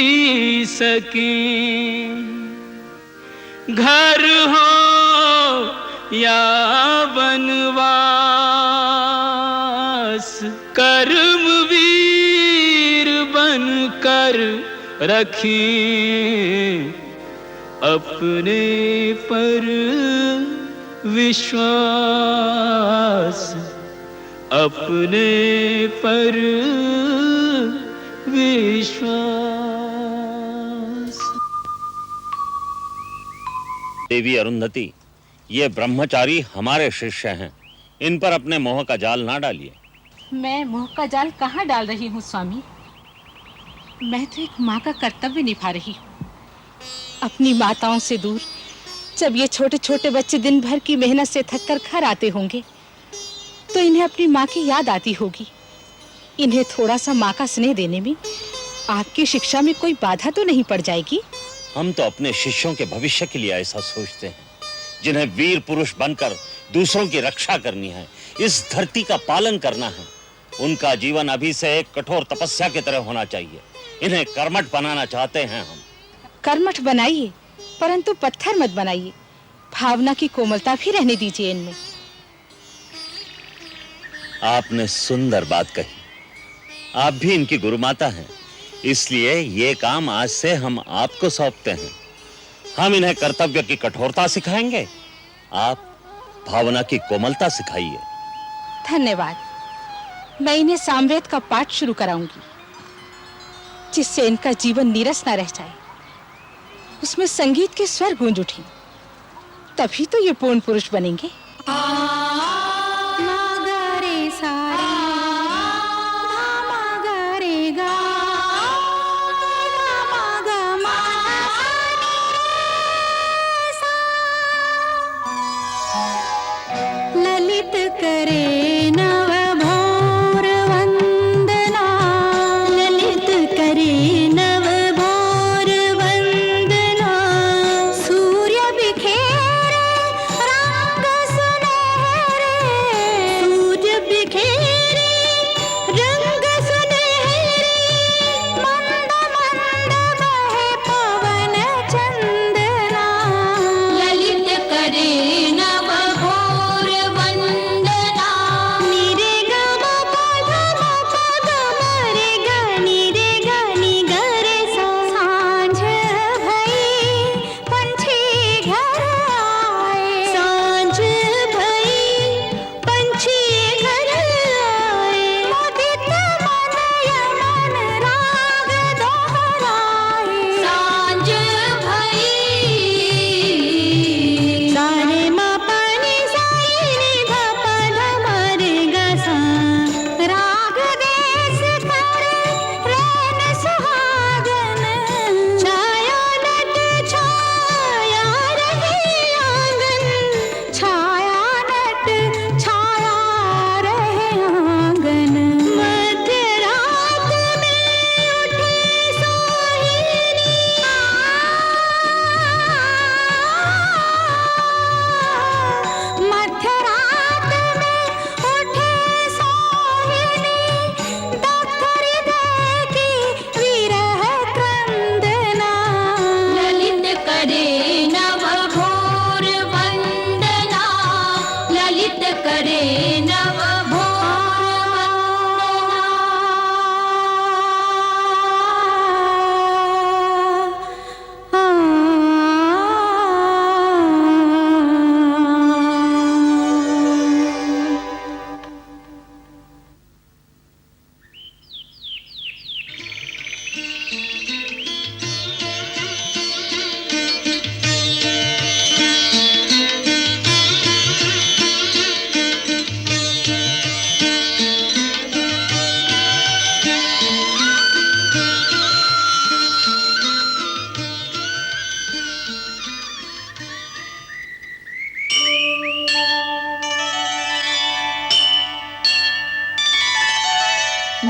सकें, घर हो या वनवास, कर्मवीर बनकर रखें अपने पर विश्वास, अपने पर विश्वास। देवी अरुंधति, ये ब्रह्मचारी हमारे शिष्य हैं, इन पर अपने मोह का जाल ना डालिए। मैं मोह का जाल कहाँ डाल रही हूँ स्वामी? मैं तो एक माँ का कर्तव्य निभा रही हूँ। अपनी माताओं से दूर जब ये छोटे छोटे बच्चे दिन भर की मेहनत से थक कर घर आते होंगे तो इन्हें अपनी माँ की याद आती होगी। इन्हें थोड़ा सा माँ का स्नेह देने में आपकी शिक्षा में कोई बाधा तो नहीं पड़ जाएगी? हम तो अपने शिष्यों के भविष्य के लिए ऐसा सोचते हैं, जिन्हें वीर पुरुष बनकर दूसरों की रक्षा करनी है, इस धरती का पालन करना है। उनका जीवन अभी से एक कठोर तपस्या की तरह होना चाहिए। इन्हें कर्मठ बनाना चाहते हैं हम। कर्मठ बनाइए, परंतु पत्थर मत बनाइए। भावना की कोमलता भी रहने दीजिए इनमें। आपने सुंदर बात कही। आप भी इनकी गुरुमाता हैं, इसलिए ये काम आज से हम आपको सौंपते हैं। हम इन्हें कर्तव्य की कठोरता सिखाएंगे, आप भावना की कोमलता सिखाइए। धन्यवाद। मैं इन्हें सामवेद का पाठ शुरू कराऊंगी, जिससे इनका जीवन नीरस न रह जाए। उसमें संगीत के स्वर गूंज उठें, तभी तो ये पूर्ण पुरुष बनेंगे। ललित करे नव भोर वंदना, ललित करे नव भोर वंदना। सूर्य बिखेरे रंग सुनहरा,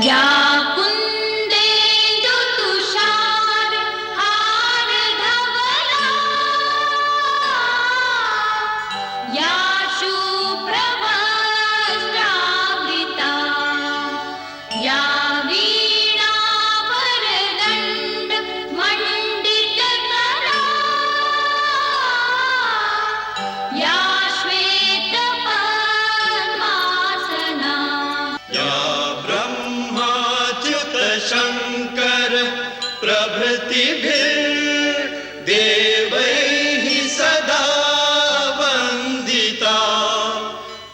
या कुंदेन्दु तुषार हार धवला या शुभ्रवस्त्रावृता या वीणावरदण्ड मण्डितकरा या श्वेतपद्मासना या ब्रह्माच्युत शंकर प्रभृतिभिर्देवैः सदा वन्दिता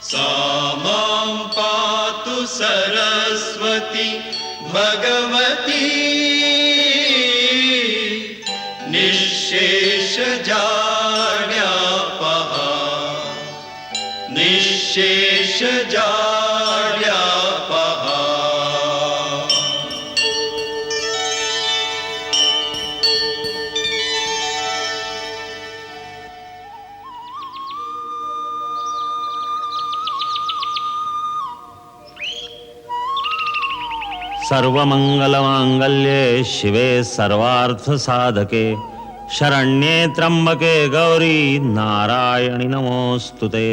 सा मां पातु सरस्वती भगवती निःशेषजाड्यापहा निःशेषजाड्यापहा। सर्वमंगलमांगल्ये शिवे सर्वार्थ साधके शरण्ये त्र्यंबके गौरी नारायणि नमोस्तुते।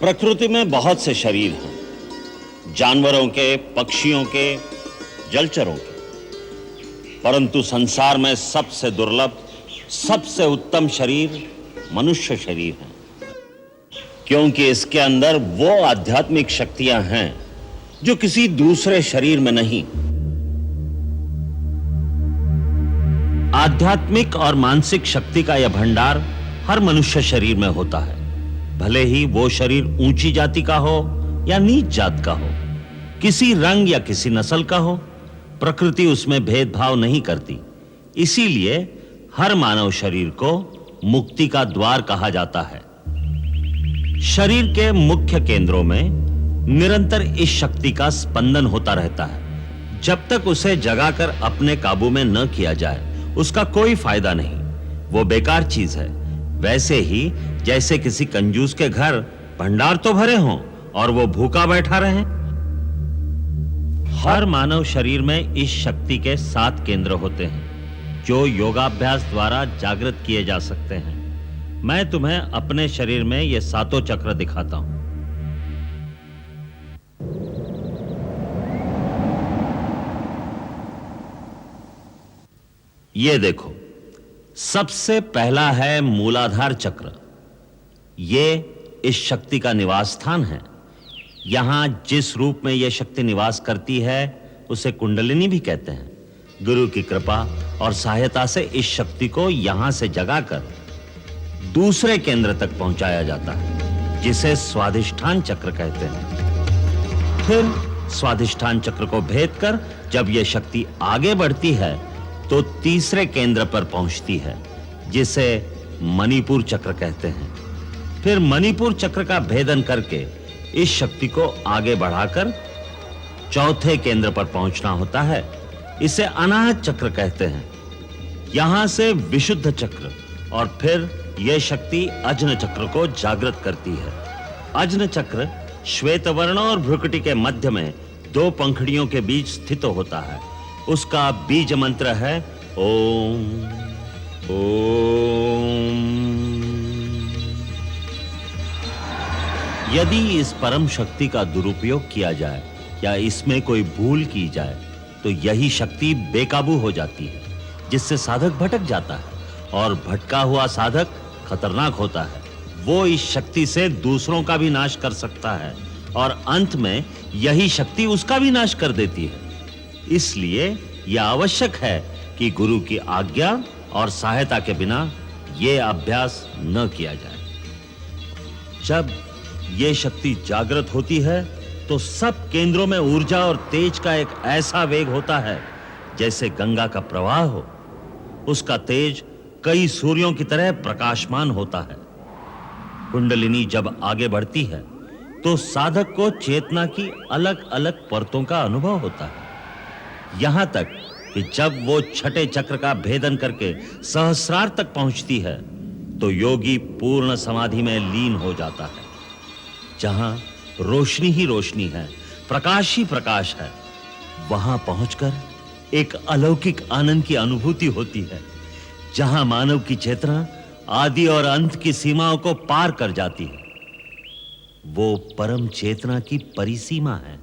प्रकृति में बहुत से शरीर हैं, जानवरों के, पक्षियों के, जलचरों के, परंतु संसार में सबसे दुर्लभ, सबसे उत्तम शरीर मनुष्य शरीर है, क्योंकि इसके अंदर वो आध्यात्मिक शक्तियां हैं जो किसी दूसरे शरीर में नहीं। आध्यात्मिक और मानसिक शक्ति का यह भंडार हर मनुष्य शरीर में होता है, भले ही वो शरीर ऊंची जाति का हो या नीच जात का हो, किसी रंग या किसी नस्ल का हो, प्रकृति उसमें भेदभाव नहीं करती। इसीलिए हर मानव शरीर को मुक्ति का द्वार कहा जाता है। शरीर के मुख्य केंद्रों में निरंतर इस शक्ति का स्पंदन होता रहता है। जब तक उसे जगाकर अपने काबू में न किया जाए उसका कोई फायदा नहीं, वो बेकार चीज है। वैसे ही जैसे किसी कंजूस के घर भंडार तो भरे हों और वो भूखा बैठा रहे। हर मानव शरीर में इस शक्ति के 7 केंद्र होते हैं जो योगाभ्यास द्वारा जागृत किए जा सकते हैं। मैं तुम्हें अपने शरीर में ये 7 चक्र दिखाता हूं। ये देखो, सबसे पहला है मूलाधार चक्र। ये इस शक्ति का निवास स्थान है। यहां जिस रूप में यह शक्ति निवास करती है उसे कुंडलिनी भी कहते हैं। गुरु की कृपा और सहायता से इस शक्ति को यहां से जगाकर दूसरे केंद्र तक पहुंचाया जाता है, जिसे स्वाधिष्ठान चक्र कहते हैं। फिर स्वाधिष्ठान चक्र को भेद कर जब यह शक्ति आगे बढ़ती है तो तीसरे केंद्र पर पहुंचती है, जिसे मणिपुर चक्र कहते हैं। फिर मणिपुर चक्र का भेदन करके इस शक्ति को आगे बढ़ाकर चौथे केंद्र पर पहुंचना होता है। इसे अनाहत चक्र कहते हैं। यहां से विशुद्ध चक्र और फिर यह शक्ति अज्न चक्र को जागृत करती है। अज्न चक्र श्वेत वर्ण और भ्रुकुटी के मध्य में 2 पंखुड़ियों के बीच स्थित होता है। उसका बीज मंत्र है ओम ओम। यदि इस परम शक्ति का दुरुपयोग किया जाए या इसमें कोई भूल की जाए तो यही शक्ति बेकाबू हो जाती है, जिससे साधक भटक जाता है और भटका हुआ साधक खतरनाक होता है। वो इस शक्ति से दूसरों का भी नाश कर सकता है और अंत में यही शक्ति उसका भी नाश कर देती है। इसलिए यह आवश्यक है कि गुरु की आज्ञा और सहायता के बिना यह अभ्यास न किया जाए। जब यह शक्ति जागृत होती है तो सब केंद्रों में ऊर्जा और तेज का एक ऐसा वेग होता है जैसे गंगा का प्रवाह हो। उसका तेज कई सूर्यों की तरह प्रकाशमान होता है। कुंडलिनी जब आगे बढ़ती है तो साधक को चेतना की अलग-अलग परतों का अनुभव होता है, यहां तक कि जब वो छठे चक्र का भेदन करके सहस्रार तक पहुंचती है तो योगी पूर्ण समाधि में लीन हो जाता है। जहां रोशनी ही रोशनी है, प्रकाश ही प्रकाश है, वहां पहुंचकर एक अलौकिक आनंद की अनुभूति होती है, जहां मानव की चेतना आदि और अंत की सीमाओं को पार कर जाती है। वो परम चेतना की परिसीमा है,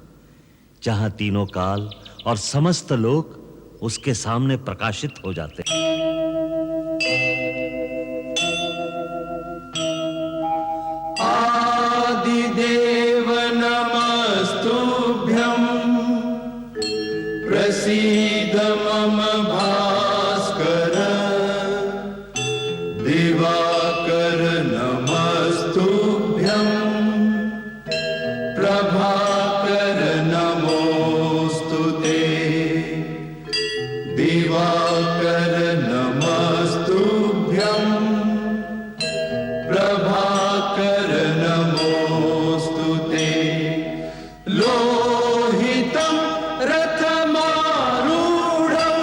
जहां तीनों काल और समस्त लोक उसके सामने प्रकाशित हो जाते हैं। आदिदेव नमस्तुभ्यं प्रसीद मम भास्कर दिवाकर नमस्तुभ्यं प्रभाकर नमोस्तुते दिवाकर नमस्तुभ्यं प्रभाकर नमोस्तुते लोहितं रथमारूढं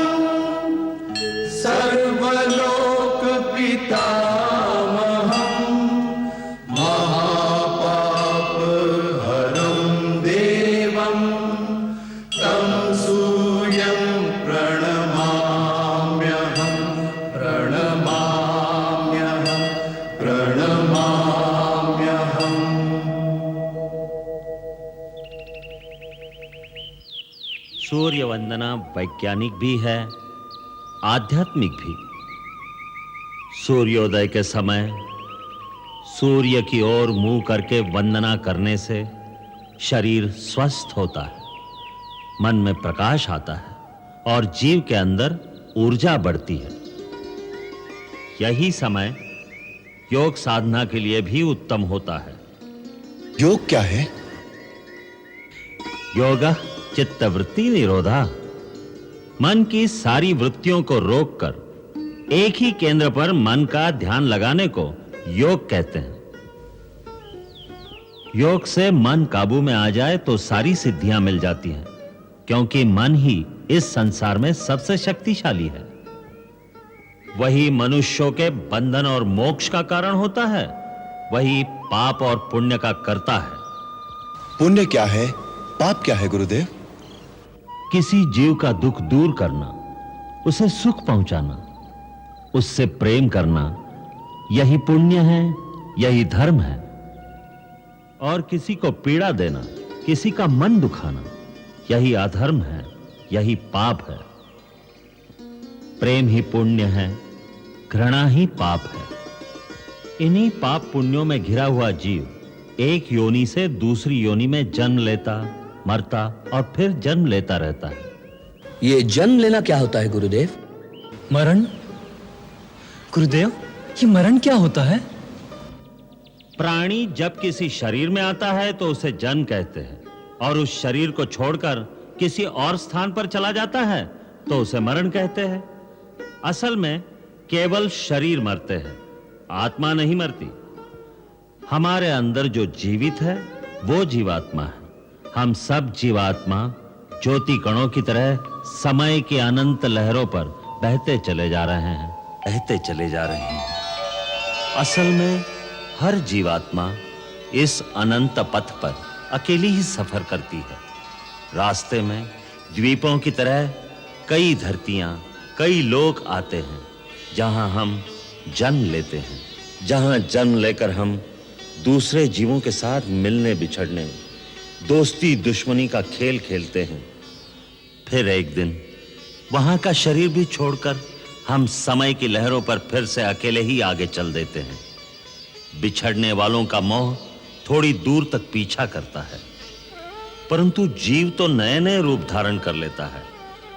सर्वलोकपितामहं महापापहरं देवं तं सूर्यं प्रणमाम्यहं प्रणमाम्यहं प्रणमाम्यहम्। सूर्य वंदना वैज्ञानिक भी है, आध्यात्मिक भी। सूर्योदय के समय सूर्य की ओर मुंह करके वंदना करने से शरीर स्वस्थ होता है, मन में प्रकाश आता है और जीव के अंदर ऊर्जा बढ़ती है। यही समय योग साधना के लिए भी उत्तम होता है। योग क्या है? योगा चित्तवृत्ति निरोधा, मन की सारी वृत्तियों को रोककर एक ही केंद्र पर मन का ध्यान लगाने को योग कहते हैं। योग से मन काबू में आ जाए तो सारी सिद्धियां मिल जाती हैं, क्योंकि मन ही इस संसार में सबसे शक्तिशाली है। वही मनुष्यों के बंधन और मोक्ष का कारण होता है, वही पाप और पुण्य का कर्ता है। पुण्य क्या है, पाप क्या है गुरुदेव? किसी जीव का दुख दूर करना, उसे सुख पहुंचाना, उससे प्रेम करना, यही पुण्य है, यही धर्म है। और किसी को पीड़ा देना, किसी का मन दुखाना, यही अधर्म है, यही पाप है। प्रेम ही पुण्य है, घृणा ही पाप है। इन्हीं पाप पुण्यों में घिरा हुआ जीव एक योनि से दूसरी योनि में जन्म लेता, मरता और फिर जन्म लेता रहता है। ये जन्म लेना क्या होता है गुरुदेव? मरण? गुरुदेव, ये मरण क्या होता है? प्राणी जब किसी शरीर में आता है तो उसे जन्म कहते हैं, और उस शरीर को छोड़कर किसी और स्थान पर चला जाता है तो उसे मरण कहते हैं। असल में केवल शरीर मरते हैं, आत्मा नहीं मरती। हमारे अंदर जो जीवित है वो जीवात्मा है। हम सब जीवात्मा ज्योति कणों की तरह समय की अनंत लहरों पर बहते चले जा रहे हैं, बहते चले जा रहे हैं। असल में हर जीवात्मा इस अनंत पथ पर अकेली ही सफर करती है। रास्ते में द्वीपों की तरह कई धरतियां, कई लोक आते हैं, जहां हम जन्म लेते हैं, जहां जन्म लेकर हम दूसरे जीवों के साथ मिलने बिछड़ने, दोस्ती दुश्मनी का खेल खेलते हैं। फिर एक दिन वहां का शरीर भी छोड़कर हम समय की लहरों पर फिर से अकेले ही आगे चल देते हैं। बिछड़ने वालों का मोह थोड़ी दूर तक पीछा करता है, परंतु जीव तो नए नए रूप धारण कर लेता है।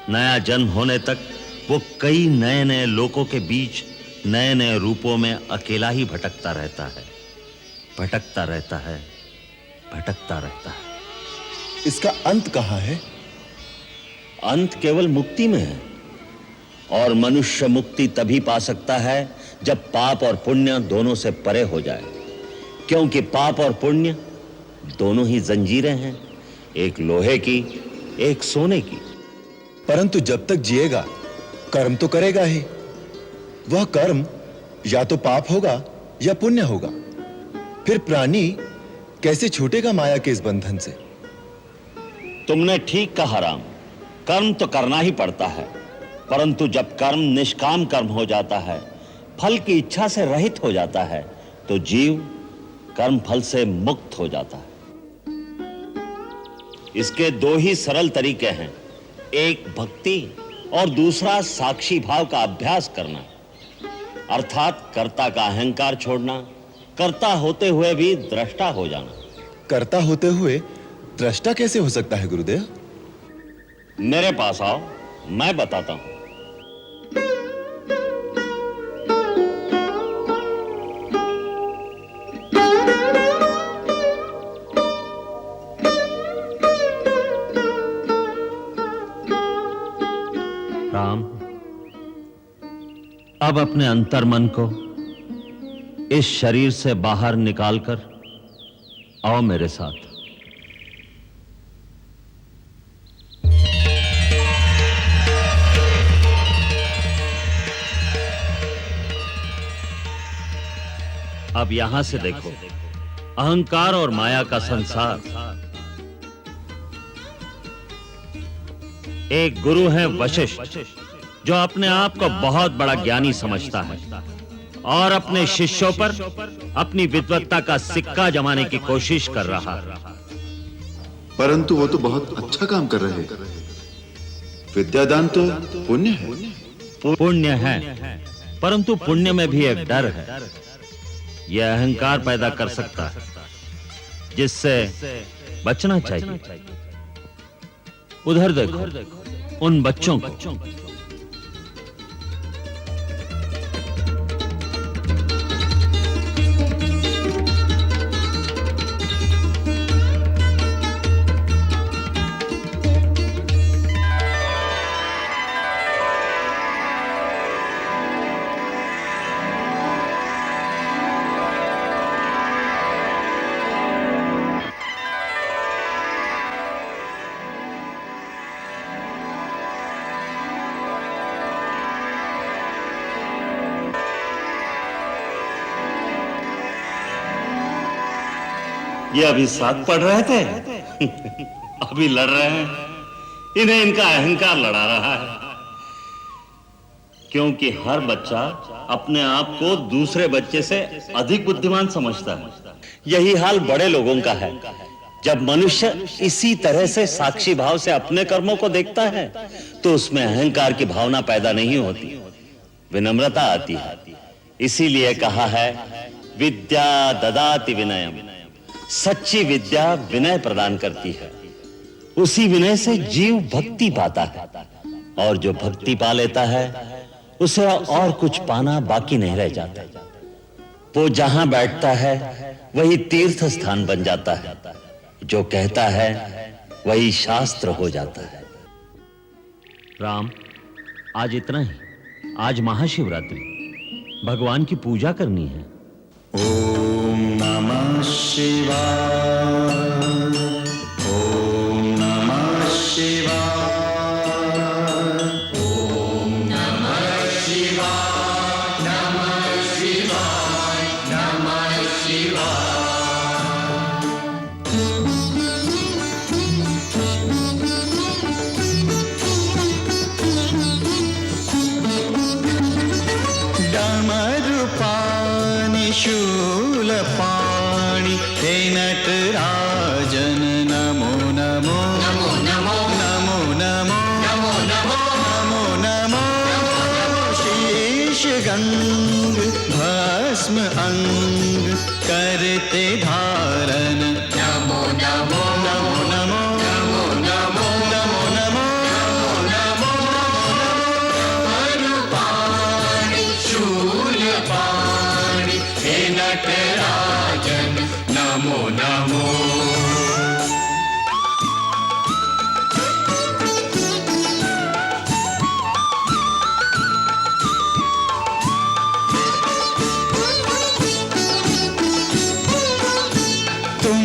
नया जन्म होने तक वो कई नए नए लोकों के बीच नए नए रूपों में अकेला ही भटकता रहता है, भटकता रहता है, भटकता रहता है। इसका अंत कहाँ है? अंत केवल मुक्ति में है, और मनुष्य मुक्ति तभी पा सकता है जब पाप और पुण्य दोनों से परे हो जाए, क्योंकि पाप और पुण्य दोनों ही जंजीरें हैं, एक लोहे की, एक सोने की। परंतु जब तक जिएगा कर्म तो करेगा ही। वह कर्म या तो पाप होगा या पुण्य होगा। फिर प्राणी कैसे छूटेगा माया के इस बंधन से? तुमने ठीक कहा राम, कर्म तो करना ही पड़ता है, परंतु जब कर्म निष्काम कर्म हो जाता है, फल की इच्छा से रहित हो जाता है, तो जीव कर्म फल से मुक्त हो जाता है। इसके दो ही सरल तरीके हैं, एक भक्ति और दूसरा साक्षी भाव का अभ्यास करना, अर्थात कर्ता का अहंकार छोड़ना, कर्ता होते हुए भी दृष्टा हो जाना। कर्ता होते हुए दृष्टा कैसे हो सकता है गुरुदेव? मेरे पास आओ, मैं बताता हूं। राम, अब अपने अंतर्मन को इस शरीर से बाहर निकालकर आओ मेरे साथ। अब यहां से देखो, अहंकार और माया का संसार। एक गुरु है वशिष्ठ, जो अपने आप को बहुत बड़ा ज्ञानी समझता है और अपने शिष्यों पर अपनी विद्वत्ता का सिक्का जमाने की कोशिश कर रहा है। परंतु वो तो बहुत अच्छा काम कर रहे हैं। विद्यादान तो पुण्य है। पुण्य है, परंतु पुण्य में भी एक डर है। यह अहंकार पैदा कर सकता है, जिससे बचना चाहिए। उधर देखो उन बच्चों को। ये अभी साथ पढ़ रहे थे, अभी लड़ रहे हैं। इन्हें इनका अहंकार लड़ा रहा है, क्योंकि हर बच्चा अपने आप को दूसरे बच्चे से अधिक बुद्धिमान समझता है। यही हाल बड़े लोगों का है। जब मनुष्य इसी तरह से साक्षी भाव से अपने कर्मों को देखता है, तो उसमें अहंकार की भावना पैदा नहीं होती, विनम्रता आती है। इसीलिए कहा है, विद्या ददाति विनयम। सच्ची विद्या विनय प्रदान करती है। उसी विनय से जीव भक्ति पाता है, और जो भक्ति पा लेता है, उसे और कुछ पाना बाकी नहीं रह जाता। वो जहां बैठता है वही तीर्थ स्थान बन जाता है। जो कहता है वही शास्त्र हो जाता है। राम, आज इतना ही। आज महाशिवरात्रि, भगवान की पूजा करनी है। ओम नमः शिवाय, ओम नमः शिवाय, ओम नमः शिवाय, नमः शिवाय, नमः शिवाय। डमरुपाणि शूलपाणि हे नटराजन नमो नमो नमो नमो नमो नमो नमो नमो नमो नमो। शीश गंग भस्म अंग करते धारण नमो नमो नमो नमो नमो नमो नमो नमो नमो डमरुपाणि शूलपाणि हे नटराजन नमो नमो। तुम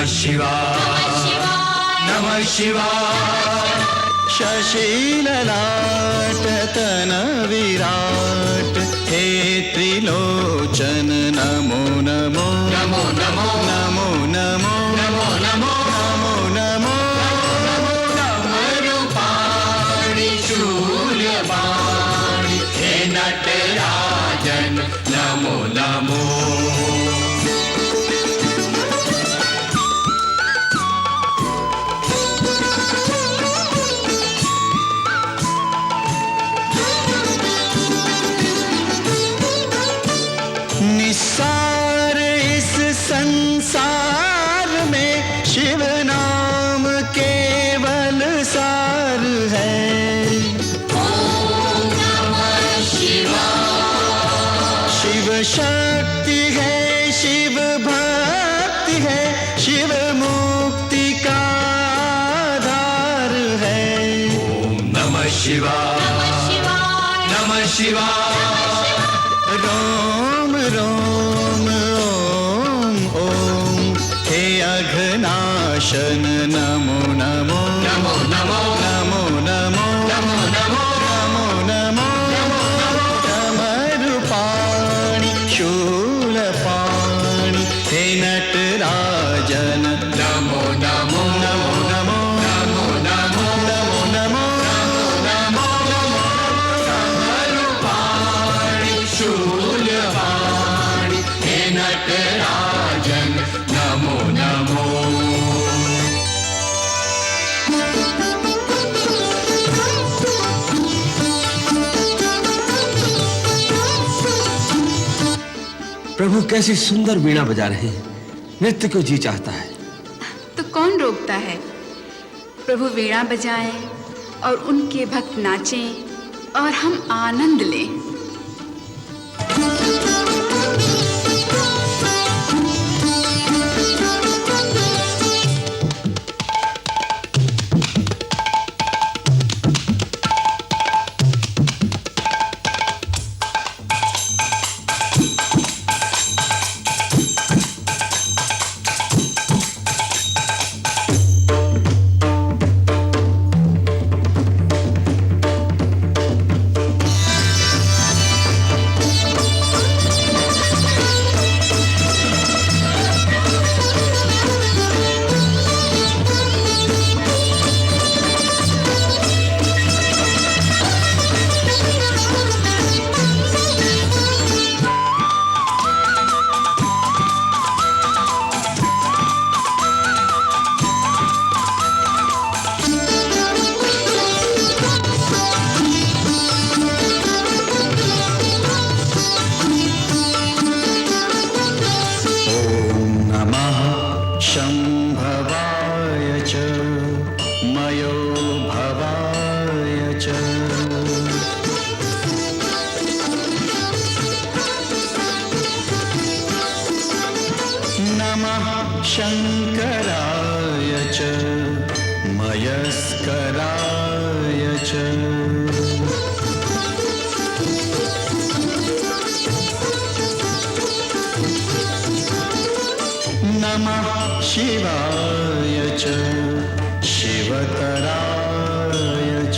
शिवाय नमः शिवाय शशिललाट तन विराट हे त्रिलोचन नमो नमो नमो नमो नमो नमो नमो नमो नमो नमो डमरुपाणि शूलपाणि हे नटराजन नमो नमो निस्सार इस संसार में शिव नाम केवल सार है। ओम नमः शिवाय शिव शक्ति है, शिव भक्ति है, शिव मुक्ति का आधार है। ओम नमः शिवाय नमः शिवाय रोम रोम ओम ओम हे अघनाशन नमो नमो नमो नमो नमो नमो नमो नमो नमो नमो डमरुपाणि शूलपाणि हे नटराजन नमो नमो नमो नमो नमो नमो नमो नमो डमरुपाणि शूलपाणि हे नटराजन नमो नमो प्रभु कैसी सुंदर वीणा बजा रहे हैं। नृत्य को जी चाहता है। तो कौन रोकता है? प्रभु वीणा बजाएं और उनके भक्त नाचें और हम आनंद लें। शंभवाय च मयो भवाय च नमः शंकराय च मयस्कराय च नमः शिवाय च शिवतराय च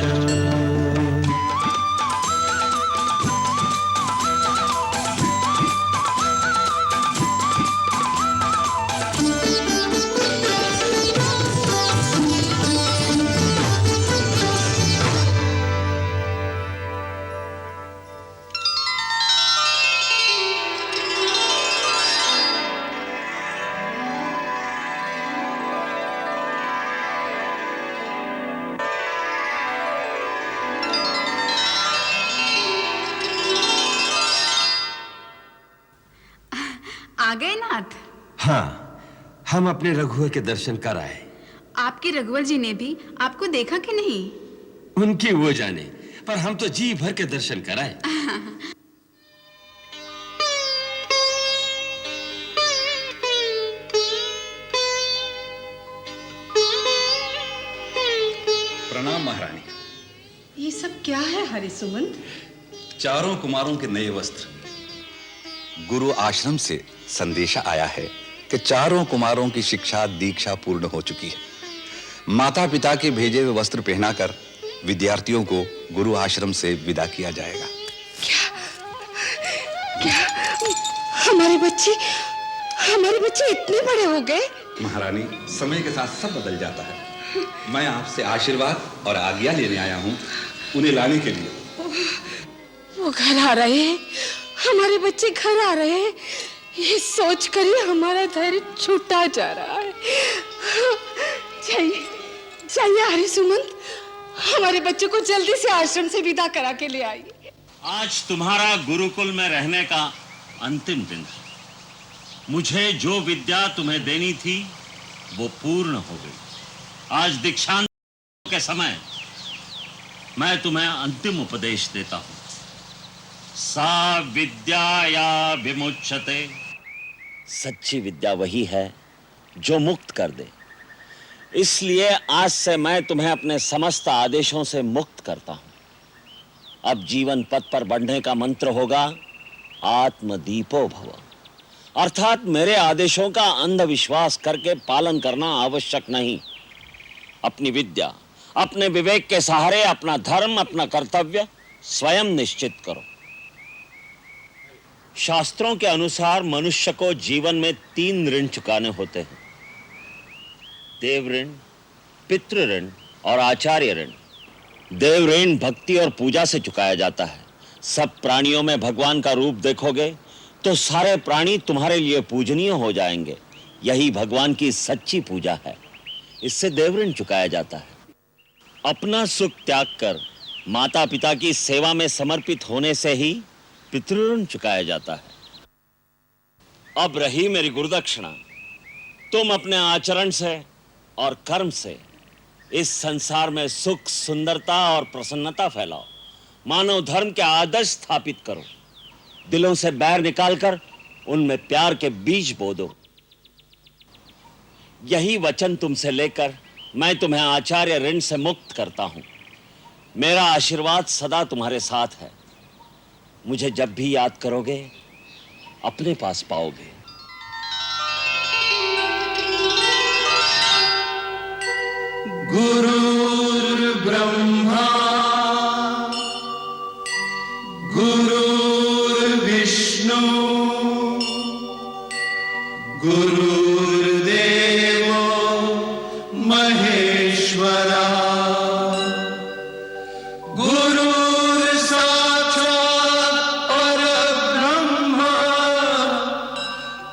आ गए नाथ? हाँ, हम अपने रघुवर के दर्शन कर आए। आपके रघुवर जी ने भी आपको देखा कि नहीं? उनकी वो जाने, पर हम तो जी भर के दर्शन कराए। प्रणाम महारानी। ये सब क्या है हरिसुमंत? चारों कुमारों के नए वस्त्र। गुरु आश्रम से संदेशा आया है कि चारों कुमारों की शिक्षा दीक्षा पूर्ण हो चुकी है। माता पिता के भेजे हुए वस्त्र पहनाकर विद्यार्थियों को गुरु आश्रम से विदा किया जाएगा। क्या हमारे बच्चे इतने बड़े हो गए? महारानी, समय के साथ सब बदल जाता है। मैं आपसे आशीर्वाद और आज्ञा लेने आया हूँ, उन्हें लाने के लिए। वो घर आ रहे हैं, हमारे बच्चे घर आ रहे हैं, ये सोचकर ही हमारा धैर्य छूटा जा रहा है। चाहिए आर्य सुमंत, हमारे बच्चों को जल्दी से आश्रम से विदा करा के ले आइए। आज तुम्हारा गुरुकुल में रहने का अंतिम दिन है। मुझे जो विद्या तुम्हें देनी थी वो पूर्ण हो गई। आज दीक्षांत के समय मैं तुम्हें अंतिम उपदेश देता हूं। सा विद्या या विमुच्यते। सच्ची विद्या वही है जो मुक्त कर दे। इसलिए आज से मैं तुम्हें अपने समस्त आदेशों से मुक्त करता हूं। अब जीवन पथ पर बढ़ने का मंत्र होगा आत्मदीपो भव, अर्थात मेरे आदेशों का अंधविश्वास करके पालन करना आवश्यक नहीं। अपनी विद्या, अपने विवेक के सहारे अपना धर्म, अपना कर्तव्य स्वयं निश्चित करो। शास्त्रों के अनुसार मनुष्य को जीवन में 3 ऋण चुकाने होते हैं: देव ऋण, पितृ ऋण और आचार्य ऋण। देव ऋण भक्ति और पूजा से चुकाया जाता है। सब प्राणियों में भगवान का रूप देखोगे तो सारे प्राणी तुम्हारे लिए पूजनीय हो जाएंगे। यही भगवान की सच्ची पूजा है। इससे देव ऋण चुकाया जाता है। अपना सुख त्याग कर माता पिता की सेवा में समर्पित होने से ही पितृऋण चुकाया जाता है। अब रही मेरी गुरुदक्षिणा। तुम अपने आचरण से और कर्म से इस संसार में सुख, सुंदरता और प्रसन्नता फैलाओ। मानव धर्म के आदर्श स्थापित करो। दिलों से बैर निकालकर उनमें प्यार के बीज बो दो। यही वचन तुमसे लेकर मैं तुम्हें आचार्य ऋण से मुक्त करता हूं। मेरा आशीर्वाद सदा तुम्हारे साथ है। मुझे जब भी याद करोगे अपने पास पाओगे। गुरुर्ब्रह्मा गुरुर्विष्णु गुरुर्देवो महेश्वरा गुरुर्साक्षात् परब्रह्म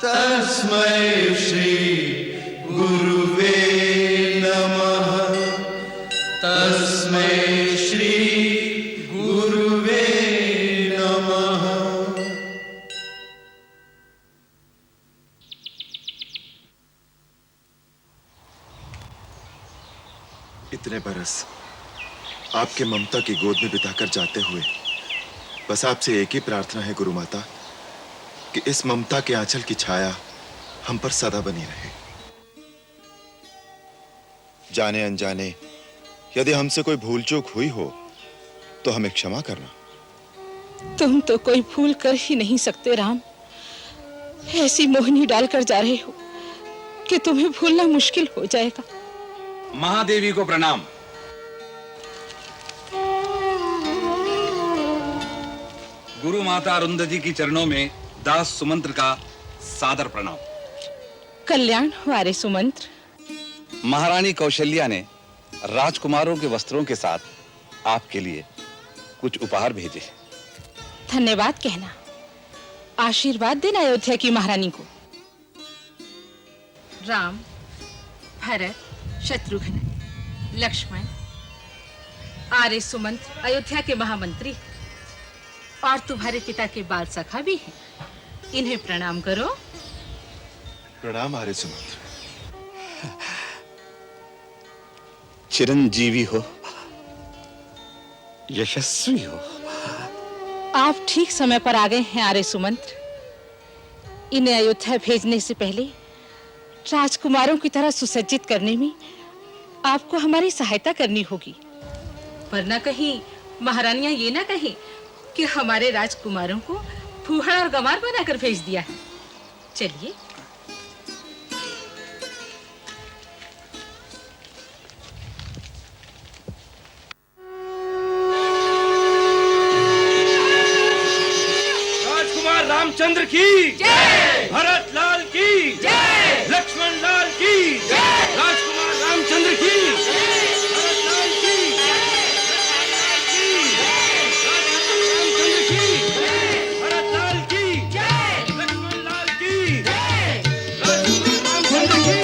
तस्मै श्री गुरुवे नमः तस्मै श्री गुरुवे नमः। इतने बरस आपके ममता की गोद में बिताकर जाते हुए बस आपसे एक ही प्रार्थना है गुरु माता कि इस ममता के आंचल की छाया हम पर सदा बनी रहे। जाने अनजाने यदि हमसे कोई भूल चूक हुई हो तो हमें क्षमा करना। तुम तो कोई भूल कर ही नहीं सकते राम। ऐसी मोहनी डालकर जा रहे हो कि तुम्हें भूलना मुश्किल हो जाएगा। महादेवी को प्रणाम। गुरु माता अरुंधति की चरणों में दास सुमंत्र का सादर प्रणाम। कल्याण हमारे सुमंत्र। महारानी कौशल्या ने राजकुमारों के वस्त्रों के साथ आपके लिए कुछ उपहार भेजे। धन्यवाद कहना। आशीर्वाद देना अयोध्या की महारानी को। राम, भरत, शत्रुघ्न, लक्ष्मण, आर्य सुमंत्र अयोध्या के महामंत्री और तुम्हारे पिता के बाल सखा भी हैं। इन्हें प्रणाम करो। प्रणाम आर्य सुमंत्र। चिरंजीवी हो, यशस्वी हो। आप ठीक समय पर आ गए हैं आर्य सुमंत्र। इन्हें अयोध्या भेजने से पहले राजकुमारों की तरह सुसज्जित करने में आपको हमारी सहायता करनी होगी, वरना कहीं महारानियां ये ना कहें कि हमारे राजकुमारों को फूहड़ और गंवार बनाकर भेज दिया है। चलिए रामचंद्र की जय, भरत लाल की जय, लक्ष्मण लाल की जय, राजकुमार रामचंद्र की भरत लाल की भरत लाल की लक्ष्मण लाल की रामचंद्र की।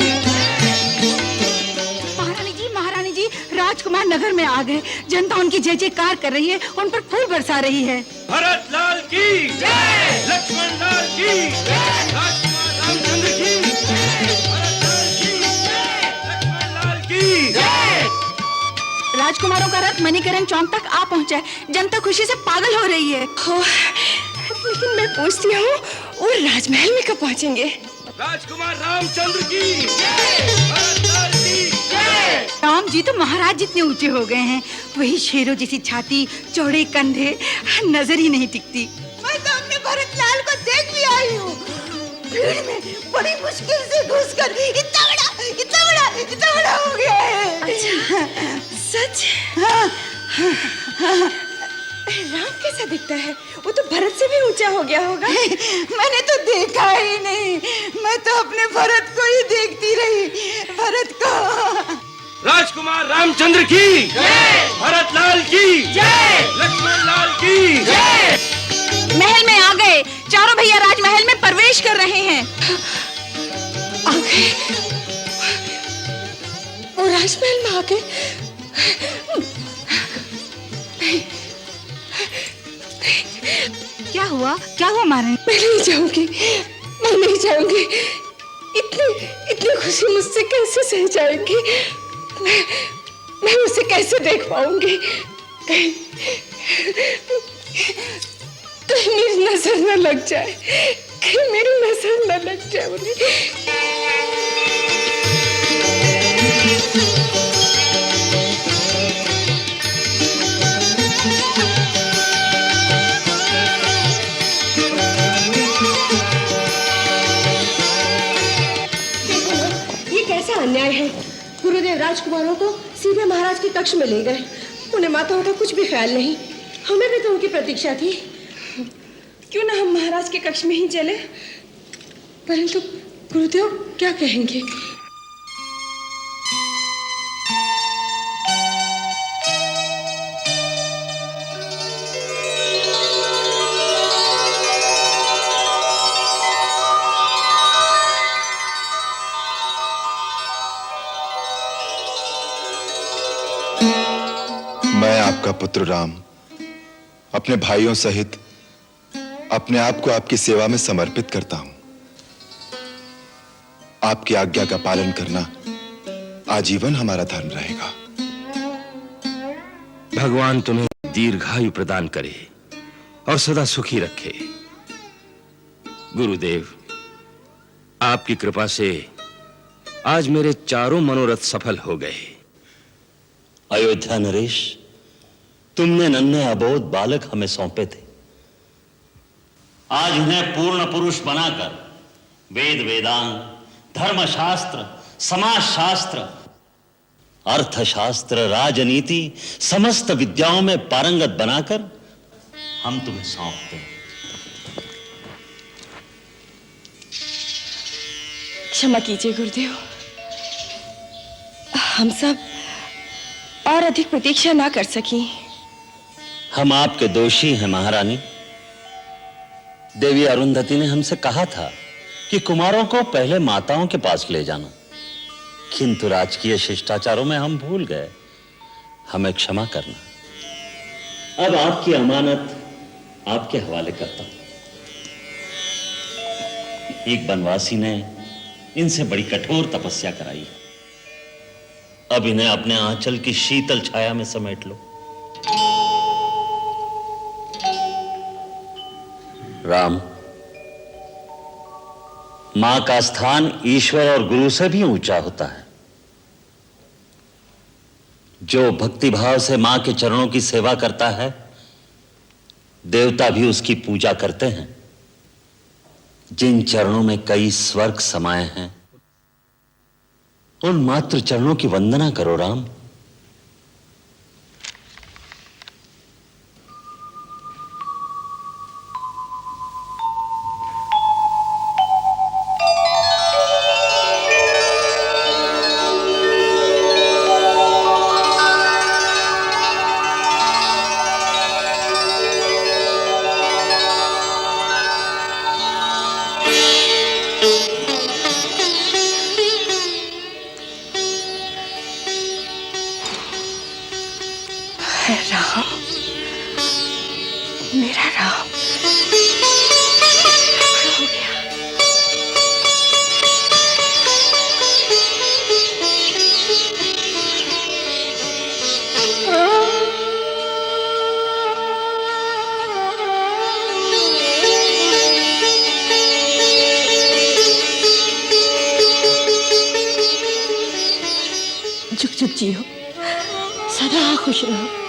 महारानी जी, राजकुमार नगर में आ गए। जनता उनकी जय जयकार कर रही है, उन पर फूल बरसा रही है। भरत लाल की जय, लक्ष्मण लाल की जय, राजकुमार रामचंद्र की भरत लाल की जय, लक्ष्मण लाल की जय। राजकुमारों का रथ मणिकरण चौक तक आ पहुंचा है। जनता खुशी से पागल हो रही है। लेकिन मैं पूछती हूँ, वो राजमहल में कब पहुंचेंगे? राजकुमार रामचंद्र की जय, भरत लाल की जय। राम जी तो महाराज जितने ऊंचे हो गए हैं, वही शेरों जैसी छाती, चौड़े कंधे, नजर ही नहीं टिकती। मैं तो अपने भरत लाल को देख भी आई हूँ। भीड़ में बड़ी मुश्किल से घुसकर इतना बड़ा हो गया है। अच्छा, सच? राम कैसा दिखता है? वो तो भरत से भी ऊंचा हो गया होगा। मैंने तो देखा ही नहीं, मैं तो अपने भरत को ही देखती रही। भरत को। राजकुमार रामचंद्र की जय, भरत लाल की जय, लक्ष्मण लाल की जय। महल में आ गए। चारों भैया राजमहल में प्रवेश कर रहे हैं। आ गए? वो राजमहल में आ गए? क्या हुआ महारानी? मैं नहीं जाऊंगी, मैं नहीं जाऊंगी। इतनी खुशी मुझसे कैसे सह जाएगी? मैं उसे कैसे देख पाऊंगी? कहीं मेरी नजर न लग जाए, कहीं मेरी नजर न लग जाए उन्हें। अन्याय है। गुरुदेव राजकुमारों को सीधे महाराज के कक्ष में ले गए। उन्हें माताओं का कुछ भी ख्याल नहीं। हमें भी तो उनकी प्रतीक्षा थी। क्यों ना हम महाराज के कक्ष में ही चले? परंतु गुरुदेव क्या कहेंगे? मैं आपका पुत्र राम अपने भाइयों सहित अपने आप को आपकी सेवा में समर्पित करता हूं। आपकी आज्ञा का पालन करना आजीवन हमारा धर्म रहेगा। भगवान तुम्हें दीर्घायु प्रदान करे और सदा सुखी रखे। गुरुदेव, आपकी कृपा से आज मेरे चारों मनोरथ सफल हो गए। अयोध्या नरेश, तुमने नन्हे अबोध बालक हमें सौंपे थे। आज उन्हें पूर्ण पुरुष बनाकर वेद वेदांग, धर्मशास्त्र, समाजशास्त्र, अर्थशास्त्र, राजनीति, समस्त विद्याओं में पारंगत बनाकर हम तुम्हें सौंपते हैं। क्षमा कीजिए गुरुदेव, हम सब और अधिक प्रतीक्षा ना कर सकी। हम आपके दोषी हैं महारानी। देवी अरुंधति ने हमसे कहा था कि कुमारों को पहले माताओं के पास ले जाना, किंतु राजकीय शिष्टाचारों में हम भूल गए। हमें क्षमा करना। अब आपकी अमानत आपके हवाले करता हूं। एक बनवासी ने इनसे बड़ी कठोर तपस्या कराई है। अब इन्हें अपने आंचल की शीतल छाया में समेट लो। राम, मां का स्थान ईश्वर और गुरु से भी ऊंचा होता है। जो भक्तिभाव से मां के चरणों की सेवा करता है, देवता भी उसकी पूजा करते हैं। जिन चरणों में कई स्वर्ग समाये हैं, उन मात्र चरणों की वंदना करो राम। है राम, मेरा राम हो गया। जुग जुग जियो, सदा खुश रहो।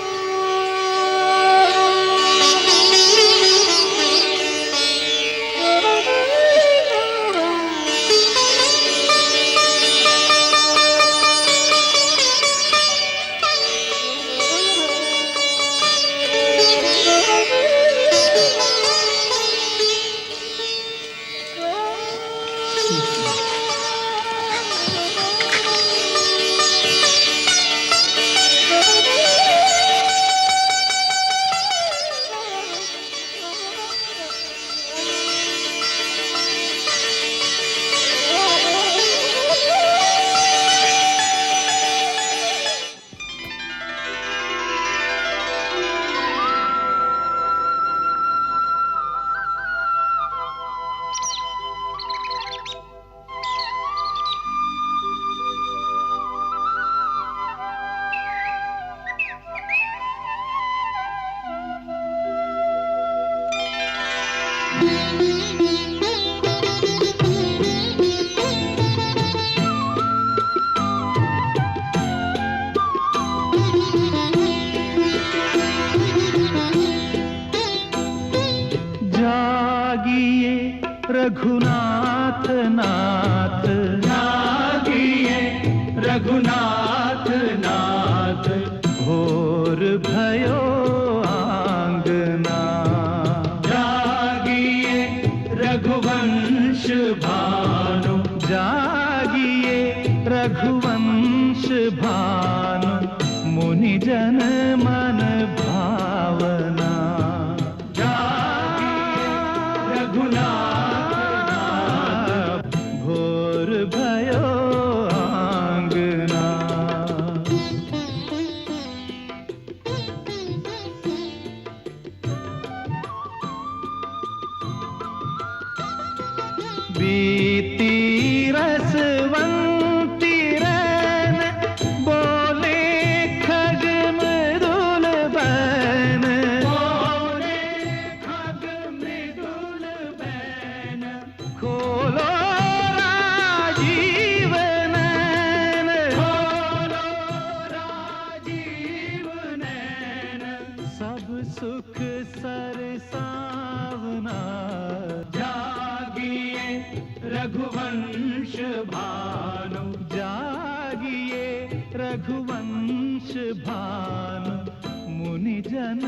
जागिए रघुनाथ नाथ, जागिए रघुनाथ नाथ, भोर भयो आंगना। जागिए रघुवंश भानु, जागिए रघुवंश भानु, मुनि जन मन भावना। भोर भयो आंगना। बीती रसवंती रैन, बोले खग मृदुल बैन, बोले खग मृदुल बैन, खोलो राजीव नैन, खोलो राजीव नैन, सब सुख सरसावना। जागिए रघुवंश भानु, जागिए रघुवंश भानु, मुनि जन